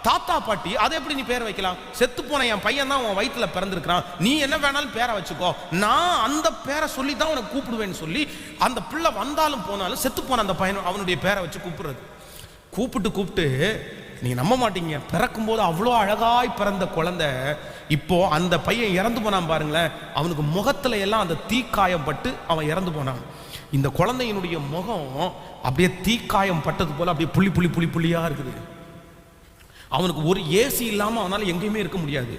தாத்தா பாட்டி அதை எப்படி நீ பேரை வைக்கலாம், செத்து போன என் பையன் தான் உன் வயிற்றுல பிறந்திருக்கிறான், நீ என்ன வேணாலும் பேரை வச்சுக்கோ, நான் அந்த பேரை சொல்லி தான் உனக்கு கூப்பிடுவேன்னு சொல்லி அந்த பிள்ளை வந்தாலும் போனாலும் செத்து போன அந்த பையன் அவனுடைய பேரை வச்சு கூப்பிடுறது. கூப்பிட்டு நீ நம்ப மாட்டீங்க, பிறக்கும் போது அவ்வளோ அழகாய் பிறந்த குழந்தை இப்போ அந்த பையன் இறந்து போனான் பாருங்களேன், அவனுக்கு முகத்துல எல்லாம் அந்த தீக்காயம் பட்டு அவன் இறந்து போனான். இந்த குழந்தையினுடைய முகம் அப்படியே தீக்காயம் பட்டது போல அப்படியே புள்ளியா இருக்குது. அவனுக்கு ஒரு ஏசி இல்லாமல் அவனால் எங்கேயுமே இருக்க முடியாது.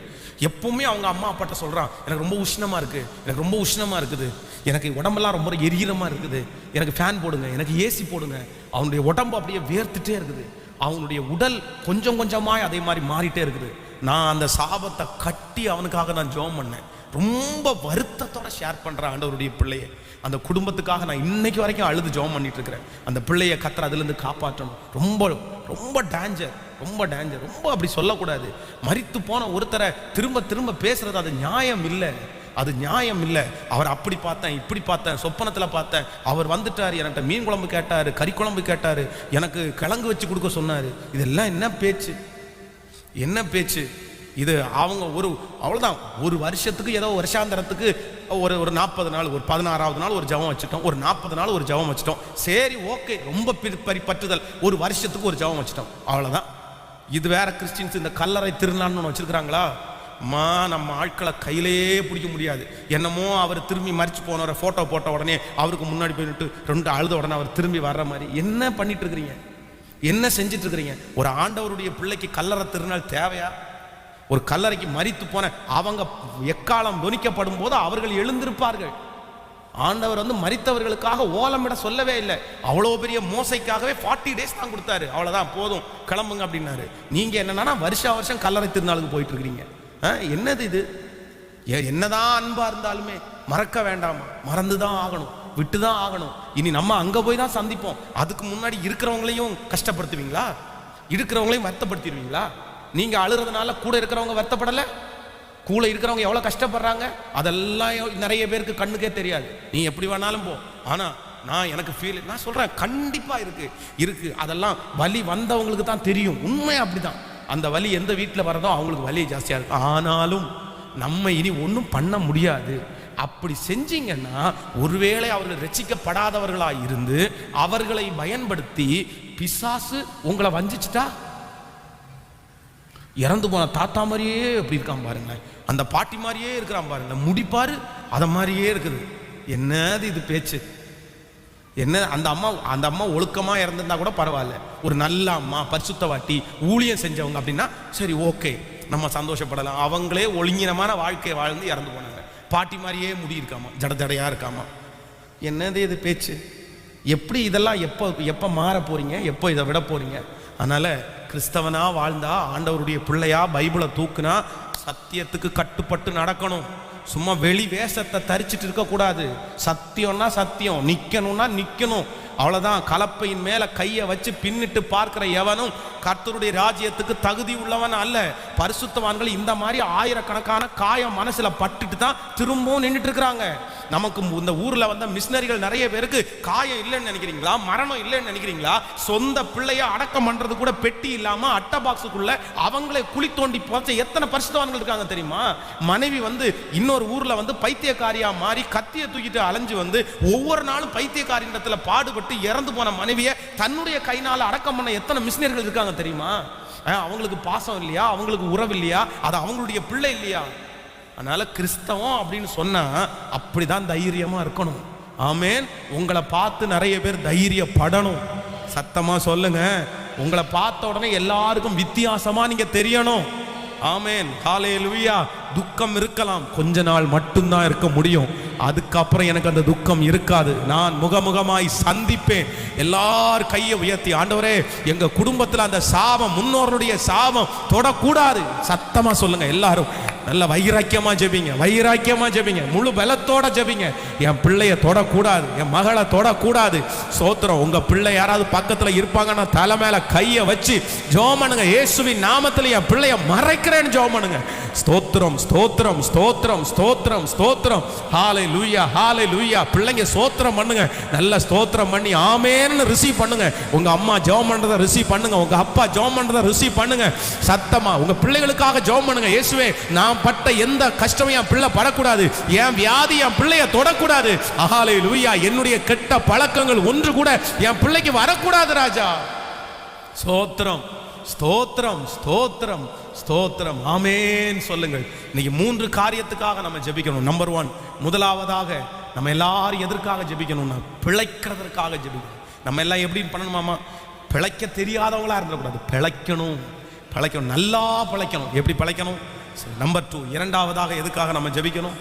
எப்பவுமே அவங்க அம்மா அப்பாட்ட சொல்கிறான், எனக்கு ரொம்ப உஷ்ணமாக இருக்குது, எனக்கு ரொம்ப உஷ்ணமாக இருக்குது, எனக்கு உடம்பெல்லாம் ரொம்ப எரியரமாக இருக்குது, எனக்கு ஃபேன் போடுங்க, எனக்கு ஏசி போடுங்க. அவனுடைய உடம்பு அப்படியே வேர்த்துட்டே இருக்குது. அவனுடைய உடல் கொஞ்சமாக அதே மாதிரி மாறிட்டே இருக்குது. நான் அந்த சாபத்தை கட்டி அவனுக்காக நான் ஜெபம் பண்ணேன். ரொம்ப வருத்தத்தோட ஷேர் பண்ணுறேன் ஆண்டவருடைய பிள்ளையை. அந்த குடும்பத்துக்காக நான் இன்னைக்கு வரைக்கும் அழுது ஜெபம் பண்ணிட்டு இருக்கிறேன். அந்த பிள்ளையை கத்தர் அதுலேருந்து காப்பாற்றணும். ரொம்ப ரொம்ப டேஞ்சர், ரொம்ப டேஞ்சர். ரொம்ப அப்படி சொல்லக்கூடாது. மரித்து போன ஒருத்தரை திரும்ப பேசுறது அது நியாயம் இல்லை, அது நியாயம் இல்லை. அவர் அப்படி பார்த்தேன், இப்படி பார்த்தேன், சொப்பனத்தில் பார்த்தேன், அவர் வந்துட்டார், என்கிட்ட மீன் குழம்பு கேட்டார், கறி குழம்பு கேட்டார், எனக்கு கிழங்கு வச்சு கொடுக்க சொன்னார். இதெல்லாம் என்ன பேச்சு, என்ன பேச்சு இது? அவங்க அவ்வளோதான், ஒரு வருஷத்துக்கு ஏதோ வருஷாந்தரத்துக்கு ஒரு 40 நாள், ஒரு 16வது நாள் ஒரு ஜெபம் வச்சுட்டோம், ஒரு 40 நாள் ஒரு ஜெபம் வச்சுட்டோம். சரி, ஓகே, ரொம்ப பற்றுதல், ஒரு வருஷத்துக்கு ஒரு ஜெபம் வச்சுட்டோம், அவ்வளோதான். இது வேற கிறிஸ்டின்ஸ் இந்த கல்லறை திருநாள்னு ஒன்று வச்சிருக்கிறாங்களா? நம்ம ஆட்களை கையிலேயே பிடிக்க முடியாது. என்னமோ அவர் திரும்பி மறிச்சு போனவரை ஃபோட்டோ போட்ட உடனே அவருக்கு முன்னாடி போயிட்டு 2 அழுத உடனே அவர் திரும்பி வர்ற மாதிரி என்ன பண்ணிட்டு இருக்கிறீங்க, என்ன செஞ்சிட்டு இருக்கிறீங்க? ஒரு ஆண்டவருடைய பிள்ளைக்கு கல்லறை திருநாள் தேவையா? ஒரு கல்லறைக்கு மரித்து போன அவங்க எக்காலம் துணிக்கப்படும் போது அவர்கள் எழுந்திருப்பார்கள். ஆண்டவர் மரித்தவர்களுக்காக ஓலமிட சொல்லவே இல்லை. அவ்வளோ பெரிய மோசைக்காகவே 40 days தான் கொடுத்தாரு. அவ்வளோதான், போதும், கிளம்புங்க அப்படின்னாரு. நீங்க என்னன்னா வருஷம் கல்லறை திருநாளுக்கு போயிட்டு இருக்கிறீங்க. என்னது இது? என்னதான் அன்பா இருந்தாலுமே மறக்க வேண்டாமா? மறந்துதான் ஆகணும், விட்டுதான் ஆகணும். இனி நம்ம அங்க போய் தான் சந்திப்போம். அதுக்கு முன்னாடி இருக்கிறவங்களையும் கஷ்டப்படுத்துவீங்களா? இருக்கிறவங்களையும் வருத்தப்படுத்திடுவீங்களா? நீங்க அழுறதுனால கூட இருக்கிறவங்க வருத்தப்படலை? கூட இருக்கிறவங்க எவ்வளவு கஷ்டப்படுறாங்க அதெல்லாம் நிறைய பேருக்கு கண்ணுக்கே தெரியாது. நீ எப்படி வேணாலும் போ, ஆனா எனக்கு ஃபீல், நான் சொல்றேன், கண்டிப்பா இருக்கு. அதெல்லாம் வலி வந்தவங்களுக்கு தான் தெரியும். உண்மை அப்படிதான். அந்த வலி எந்த வீட்டில் வரதோ அவங்களுக்கு வலி ஜாஸ்தியா இருக்கு. ஆனாலும் நம்ம இனி ஒன்றும் பண்ண முடியாது. அப்படி செஞ்சீங்கன்னா ஒருவேளை அவர்கள் ரட்சிக்கப்படாதவர்களா இருந்து அவர்களை பயன்படுத்தி பிசாசு உங்களை வஞ்சிச்சுட்டா, இறந்து போன தாத்தா மாதிரியே எப்படி இருக்கான் பாருங்க, அந்த பாட்டி மாதிரியே இருக்கிறான் பாருங்க, முடிப்பாரு அத மாதிரியே இருக்குது. என்னது இது பேச்சு? என்ன அந்த அம்மா ஒழுக்கமா இறந்திருந்தா கூட பரவாயில்ல, ஒரு நல்ல அம்மா, பரிசுத்தவாட்டி, ஊழியம் செஞ்சவங்க அப்படின்னா சரி, ஓகே, நம்ம சந்தோஷப்படலாம். அவங்களே ஒழுங்கினமான வாழ்க்கையை வாழ்ந்து இறந்து போனாங்க. பாட்டி மாதிரியே முடி இருக்காமா, ஜட ஜடையா இருக்காமா. என்னது இது பேச்சு? எப்படி இதெல்லாம் எப்போ மாற போறீங்க? எப்போ இதை விட போறீங்க? அதனால கிறிஸ்தவனா வாழ்ந்தா, ஆண்டவருடைய பிள்ளையா பைபிளை தூக்குனா சத்தியத்துக்கு கட்டுப்பட்டு நடக்கணும். சும்மா வெளி வேஷத்தை தரிச்சிட்டு இருக்கக்கூடாது. சத்தியம்னா சத்தியம், நிற்கணும்னா நிற்கணும், அவ்வளோதான். கலப்பையின் மேலே கையை வச்சு பின்னிட்டு பார்க்கிற எவனும் கர்த்தருடைய ராஜ்யத்துக்கு தகுதி உள்ளவன் அல்ல. பரிசுத்தவான்கள் இந்த மாதிரி ஆயிரக்கணக்கான காயம் மனசுல பட்டுட்டு தான் திரும்பவும் நின்றுட்டு இருக்கிறாங்க. நமக்கு இந்த ஊர்ல வந்த மிஷினரிகள் நிறைய பேருக்கு காயம் இல்லைன்னு நினைக்கிறீங்களா? மரணம் இல்லைன்னு நினைக்கிறீங்களா? சொந்த பிள்ளைய அடக்கம் பண்றது கூட பெட்டி இல்லாம அட்டை பாக்ஸுக்குள்ள அவங்களே குழி தோண்டி போச்ச எத்தனை பரிசுத்தவான்கள் இருக்காங்க தெரியுமா? மனைவி இன்னொரு ஊர்ல பைத்தியக்காரியா மாறி கத்திய தூக்கிட்டு அலைஞ்சு ஒவ்வொரு நாளும் பைத்தியக்காரிடத்துல பாடுபட்டு இறந்து போன மனைவியை தன்னுடைய கைனால அடக்கம் பண்ண எத்தனை மிஷினரிகள் இருக்காங்க தெரியுமா? அவங்களுக்கு பாசம் இல்லையா? அவங்களுக்கு உறவு இல்லையா? அது அவங்களுடைய பிள்ளை இல்லையா? அதனால கிறிஸ்தவம் அப்படின்னு சொன்னா அப்படிதான் தைரியமா இருக்கணும். ஆமேன். உங்களை பார்த்து நிறைய பேர் தைரியப்படணும். சத்தமா சொல்லுங்க. உங்களை பார்த்த உடனே எல்லாருக்கும் வித்தியாசமா நீங்க தெரியணும். ஆமேன். ஹல்லேலூயா. துக்கம் இருக்கலாம், கொஞ்ச நாள் மட்டும்தான் இருக்க முடியும். அதுக்கப்புறம் எனக்கு அந்த துக்கம் இருக்காது. நான் முகமுகமாய் சந்திப்பேன். எல்லார் கையை உயர்த்தி, ஆண்டவரே எங்க குடும்பத்தில் அந்த சாபம், முன்னோருடைய சாபம் தொடக்கூடாது. சத்தமா சொல்லுங்க. எல்லாரும் நல்ல வைராக்கியமா ஜெபிங்க, வைராக்கியமா ஜெபிங்க, முழு பலத்தோட ஜெபிங்க. என் பிள்ளைய தொடக்கூடாது, என் மகளை தொடக்கூடாது. சோத்திரம். உங்க பிள்ளை யாராவது பக்கத்துல இருப்பாங்கன்னா தலை மேல கையை வச்சு ஜெபம் பண்ணுங்க. இயேசுவின் நாமத்தில் என் பிள்ளைய மறைக்கிறேன்னு ஜெபம் பண்ணுங்க. ஸ்தோத்திரம், ஸ்தோத்திரம், ஸ்தோத்திரம், ஸ்தோத்திரம், ஸ்தோத்திரம். ஹல்லேலூயா, ஹல்லேலூயா. பிள்ளைங்க ஸ்தோத்திரம் பண்ணுங்க. நல்ல ஸ்தோத்திரம் பண்ணி ஆமென்னு ரிசீவ் பண்ணுங்க. உங்க அம்மா ஜெபம் பண்றதை ரிசீவ் பண்ணுங்க. உங்க அப்பா ஜெபம் பண்றதை ரிசீவ் பண்ணுங்க. சத்தமா உங்க பிள்ளைகளுக்காக ஜெபம் பண்ணுங்க. இயேசுவே, நான் பட்ட எந்த கஷ்டமும் என் பிள்ளை படக்கூடாது, என் வியாதி என் பிள்ளைய தொடக்கூடாது. ஹல்லேலூயா. என்னுடைய கெட்ட பழக்கங்கள் ஒன்று கூட என் பிள்ளைக்கு வரக்கூடாது ராஜா. ஸ்தோத்திரம், ஸ்தோத்திரம், ஸ்தோத்திரம், ஸ்தோத்திரம். ஆமென் சொல்லுங்கள். இன்னைக்கு 3 காரியத்துக்காக நம்ம ஜெபிக்கணும். நம்பர் 1, முதலாவதாக நம்ம எல்லாரும் எதற்காக ஜெபிக்கணும்னா பிழைக்கிறதற்காக ஜெபிக்கணும். நம்ம எல்லாம் எப்படி பண்ணணுமாமா? பிழைக்க தெரியாதவங்களா இருந்துடக்கூடாது, பிழைக்கணும். பிழைக்கணும், நல்லா பிழைக்கணும். எப்படி பிழைக்கணும்? நம்பர் 2, இரண்டாவதாக எதுக்காக நம்ம ஜெபிக்கணும்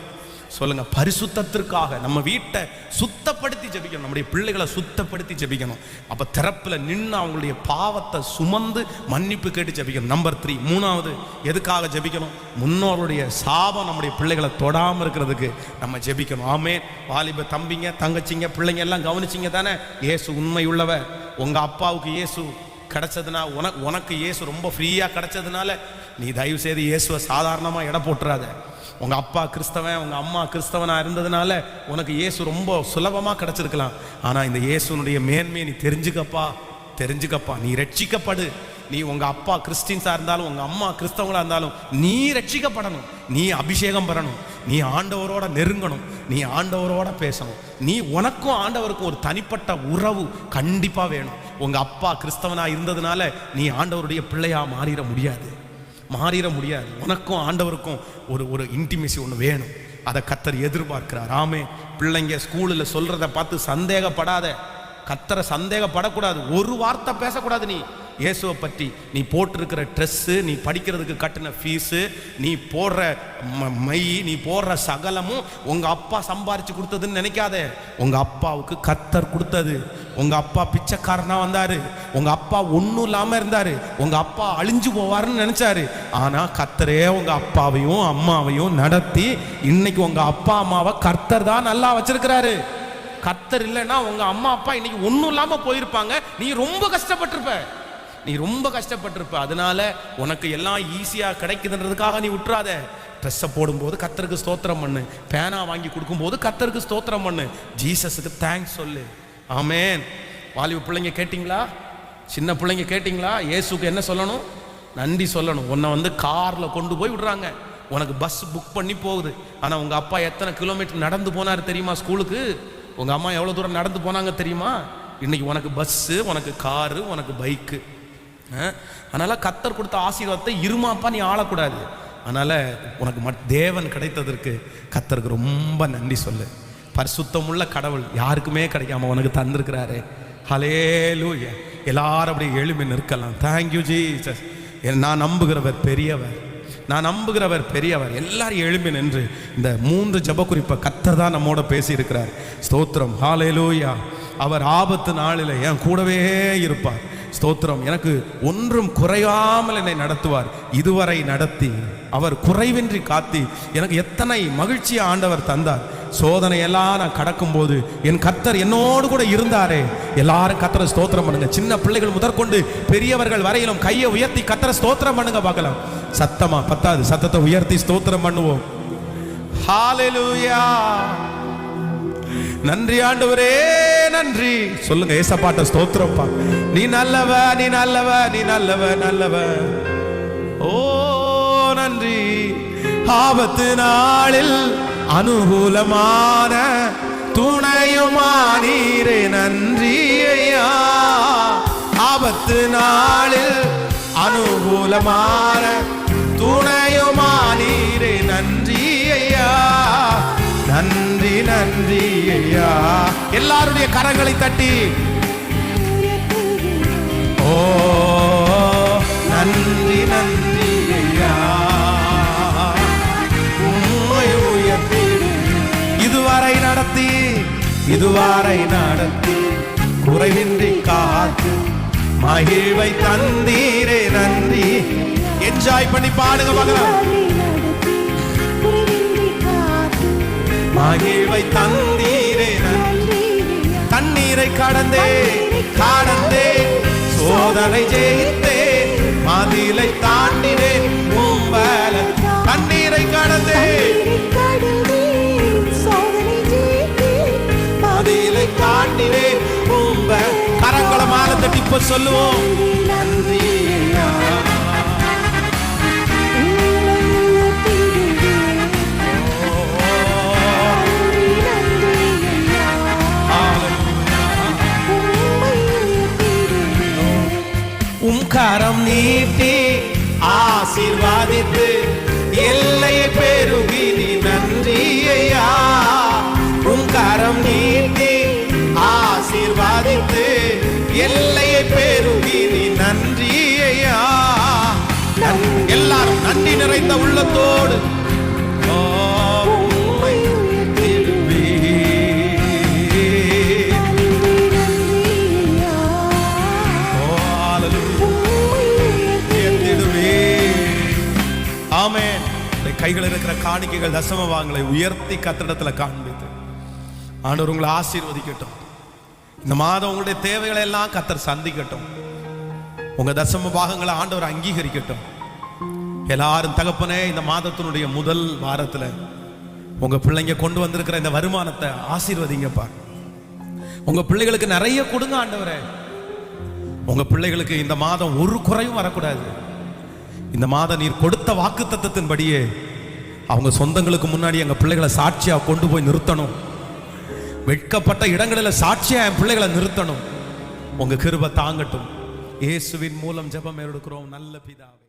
சொல்லுங்க? பரிசுத்தத்திற்காக. நம்ம வீட்டை சுத்தப்படுத்தி ஜெபிக்கணும், நம்முடைய பிள்ளைகளை சுத்தப்படுத்தி ஜெபிக்கணும். அப்ப திறப்புல நின்று அவங்களுடைய பாவத்தை சுமந்து மன்னிப்பு கேட்டு ஜெபிக்கணும். நம்பர் 3, மூணாவது எதுக்காக ஜெபிக்கணும்? முன்னோருடைய சாபம் நம்முடைய பிள்ளைகளை தொடாம இருக்கிறதுக்கு நம்ம ஜெபிக்கணும். ஆமென். வாலிப தம்பிங்க, தங்கச்சிங்க, பிள்ளைங்க எல்லாம் கவனிச்சிங்க தானே? இயேசு உண்மை உள்ளவர். உங்க அப்பாவுக்கு இயேசு கிடைச்சதுனா, உனக்கு இயேசு ரொம்ப ஃப்ரீயா கிடைச்சதுனால நீ தயவு செய்து இயேசுவை சாதாரணமா எடை போட்டுறாத. உங்க அப்பா கிறிஸ்தவன், உங்க அம்மா கிறிஸ்தவனா இருந்ததுனால உனக்கு இயேசு ரொம்ப சுலபமா கிடைச்சிருக்கலாம். ஆனா இந்த இயேசுனுடைய மேன்மையை நீ தெரிஞ்சுக்கப்பா, தெரிஞ்சுக்கப்பா. நீ ரட்சிக்கப்படு. நீ உங்க அப்பா கிறிஸ்டின்ஸா இருந்தாலும் உங்க அம்மா கிறிஸ்தவங்களா இருந்தாலும் நீ ரட்சிக்கப்படணும். நீ அபிஷேகம் பெறணும். நீ ஆண்டவரோட நெருங்கணும். நீ ஆண்டவரோட பேசணும். நீ உனக்கும் ஆண்டவருக்கும் ஒரு தனிப்பட்ட உறவு கண்டிப்பா வேணும். உங்க அப்பா கிறிஸ்தவனா இருந்ததுனால நீ ஆண்டவருடைய பிள்ளையா மாறிட முடியாது, மாறிட முடியாது. உனக்கும் ஆண்டவருக்கும் ஒரு இன்டிமேசி ஒன்று வேணும். அதை கர்த்தர் எதிர்பார்க்கிறார். ஆமே. பிள்ளைங்க ஸ்கூலில் சொல்றதை பார்த்து சந்தேகப்படாத. கர்த்தரை சந்தேகப்படக்கூடாது. ஒரு வார்த்தை பேசக்கூடாது. நீ இயேசுவை பற்றி, நீ போட்டிருக்கிற ட்ரெஸ்ஸு, நீ படிக்கிறதுக்கு கட்டின ஃபீஸு, நீ போடுற மை, நீ போடுற சகலமும் உங்க அப்பா சம்பாரிச்சு கொடுத்ததுன்னு நினைக்காத. உங்க அப்பாவுக்கு கர்த்தர் கொடுத்தது. உங்க அப்பா பிச்சைக்காரனா வந்தாரு. உங்க அப்பா ஒன்றும் இல்லாம இருந்தாரு. உங்க அப்பா அழிஞ்சு போவாருன்னு நினைச்சாரு. ஆனா கர்த்தரே உங்க அப்பாவையும் அம்மாவையும் நடத்தி இன்னைக்கு உங்க அப்பா அம்மாவை கர்த்தர் தான் நல்லா வச்சிருக்கிறாரு. கர்த்தர் இல்லைன்னா உங்க அம்மா அப்பா இன்னைக்கு ஒன்றும் இல்லாம போயிருப்பாங்க. நீ ரொம்ப கஷ்டப்பட்டிருப்ப, நீ ரொம்ப கஷ்டப்பட்டிருப்ப. அதனால உனக்கு எல்லாம் ஈஸியா கிடைக்குதுன்றதுக்காக நீ விட்டுறாத. ட்ரெஸ்ஸை போடும்போது கர்த்தருக்கு ஸ்தோத்திரம் பண்ணு. பேனா வாங்கி கொடுக்கும்போது கர்த்தருக்கு ஸ்தோத்திரம் பண்ணு. ஜீசஸுக்கு தேங்க்ஸ் சொல்லு. ஆமென். வாலிப பிள்ளைங்க கேட்டிங்களா? சின்ன பிள்ளைங்க கேட்டிங்களா? இயேசுக்கு என்ன சொல்லணும்? நன்றி சொல்லணும். உன்னை கார்ல கொண்டு போய் விடுறாங்க, உனக்கு பஸ் புக் பண்ணி போகுது. ஆனா உங்க அப்பா எத்தனை கிலோமீட்டர் நடந்து போனாரு தெரியுமா ஸ்கூலுக்கு? உங்க அம்மா எவ்வளவு தூரம் நடந்து போனாங்க தெரியுமா? இன்னைக்கு உனக்கு பஸ்ஸு, உனக்கு காரு, உனக்கு பைக்கு. அதனால கர்த்தர் கொடுத்த ஆசீர்வாதத்தை இருமாப்பா நீ ஆளக்கூடாது. அதனால உனக்கு தேவன் கிடைத்ததற்கு கர்த்தருக்கு ரொம்ப நன்றி சொல்லு. பரிசுத்தமுள்ள கடவுள் யாருக்குமே கிடைக்காம உனக்கு தந்திருக்கிறாரு. ஹல்லேலூயா. எல்லாரும் அப்படியே எழும்பி நிற்கலாம். Thank you Jesus. நான் நம்புகிறவர் பெரியவர். நான் நம்புகிறவர் பெரியவர். எல்லாரும் எழும்பி நின்று இந்த 3 ஜெப குறிப்பை கர்த்தர் தான் நம்மோட பேசி இருக்கிறார். ஸ்தோத்திரம், ஹல்லேலூயா. அவர் ஆபத்து நாளில் என் கூடவே இருப்பார். ஸ்தோத்திரம். எனக்கு ஒன்றும் குறையாமல் என்னை நடத்துவார். இதுவரை நடத்தி அவர் குறைவின்றி காத்தி எனக்கு எத்தனை மகிழ்ச்சியை ஆண்டவர் தந்தார். சோதனை எல்லாம் நான் கடக்கும் போது என் கர்த்தர் என்னோடு கூட இருந்தாரே. எல்லாரும் கர்த்தரை ஸ்தோத்திரம் பண்ணுங்க. சின்ன பிள்ளைகள் முதற்கொண்டு பெரியவர்கள் வரையிலும் கையை உயர்த்தி கர்த்தரை ஸ்தோத்திரம் பண்ணுங்க பார்க்கலாம். சத்தமா பத்தாது, சத்தத்தை உயர்த்தி ஸ்தோத்திரம் பண்ணுவோம். ஹல்லேலூயா. நன்றி ஆண்டவரே, நன்றி சொல்லுங்க. ஏசப்பாட்ட ஸ்தோத்திரம் பா. நீ நல்லவ, நீ நல்லவ, நீ நல்லவ, நல்லவ. ஓ நன்றி. ஆபத்து நாளில் அனுகூலமான துணையுமானீரே, நன்றி ஐயா. ஆபத்து நாளில் அனுகூலமான துணையுமானீரே, நன்றி ஐயா. நன்றி நன்றி ஐயா. எல்லாருடைய கரங்களை தட்டி ஓ நன்றி நன்றி ஐயா. இதுவரை நடத்தி, இதுவரை நடத்தி குறைவின்றி காத்து மகிழ்வை தந்தீரே, நன்றி. என்ஜாய் பண்ணி பாடுங்க பார்க்கலாம். மகிழ்வை தந்தீரே, நன்றி. தண்ணீரை கடந்தே கடந்தே சோதனை ஜெயித்தே, மதிலை தாண்டினேன் உம்பல. தண்ணீரை கடந்தே மதிலை தாண்டினேன் உம்ப. கரங்கள மாலை தட்டி இப்ப சொல்லுவோம். நன்றி. கரம் நீட்டி ஆசீர்வாதித்து எல்லையை பெருகி நீ, நன்றி ஐயா. உம் கரம் நீட்டி ஆசீர்வாதித்து எல்லையை பெருகி நீ, நன்றி ஐயா. எல்லாரும் நன்றி நிறைந்த உள்ளத்தோடு ஆமென். கைகள் இருக்கிற காணிக்கைகள் தசம பாகங்களை உயர்த்தி கர்த்தரிடத்துல காண்பித்து ஆண்டவர் உங்களை ஆசீர்வதிக்கட்டும். இந்த மாதம் உங்களுடைய தேவைகளை எல்லாம் கர்த்தர் சந்திக்கட்டும். உங்க தசம பாகங்களை ஆண்டவர் அங்கீகரிக்கட்டும். எல்லாரும் தகப்பனே, இந்த மாதத்தினுடைய முதல் வாரத்துல உங்க பிள்ளைங்க கொண்டு வந்திருக்கிற இந்த வருமானத்தை ஆசீர்வதிங்கப்பா. உங்க பிள்ளைகளுக்கு நிறைய கொடுங்க ஆண்டவரே. உங்க பிள்ளைகளுக்கு இந்த மாதம் ஒரு குறையும் வரக்கூடாது. இந்த மாதம் நீர் கொடுத்த வாக்குத்தத்தத்தின்படியே அவங்க சொந்தங்களுக்கு முன்னாடி எங்க பிள்ளைகளை சாட்சியா கொண்டு போய் நிறுத்தணும். வெட்கப்பட்ட இடங்களில் சாட்சியா என் பிள்ளைகளை நிறுத்தணும். உங்க கிருபை தாங்கட்டும். இயேசுவின் மூலம் ஜெபம் எடுக்கிறோம் நல்ல பிதாவே.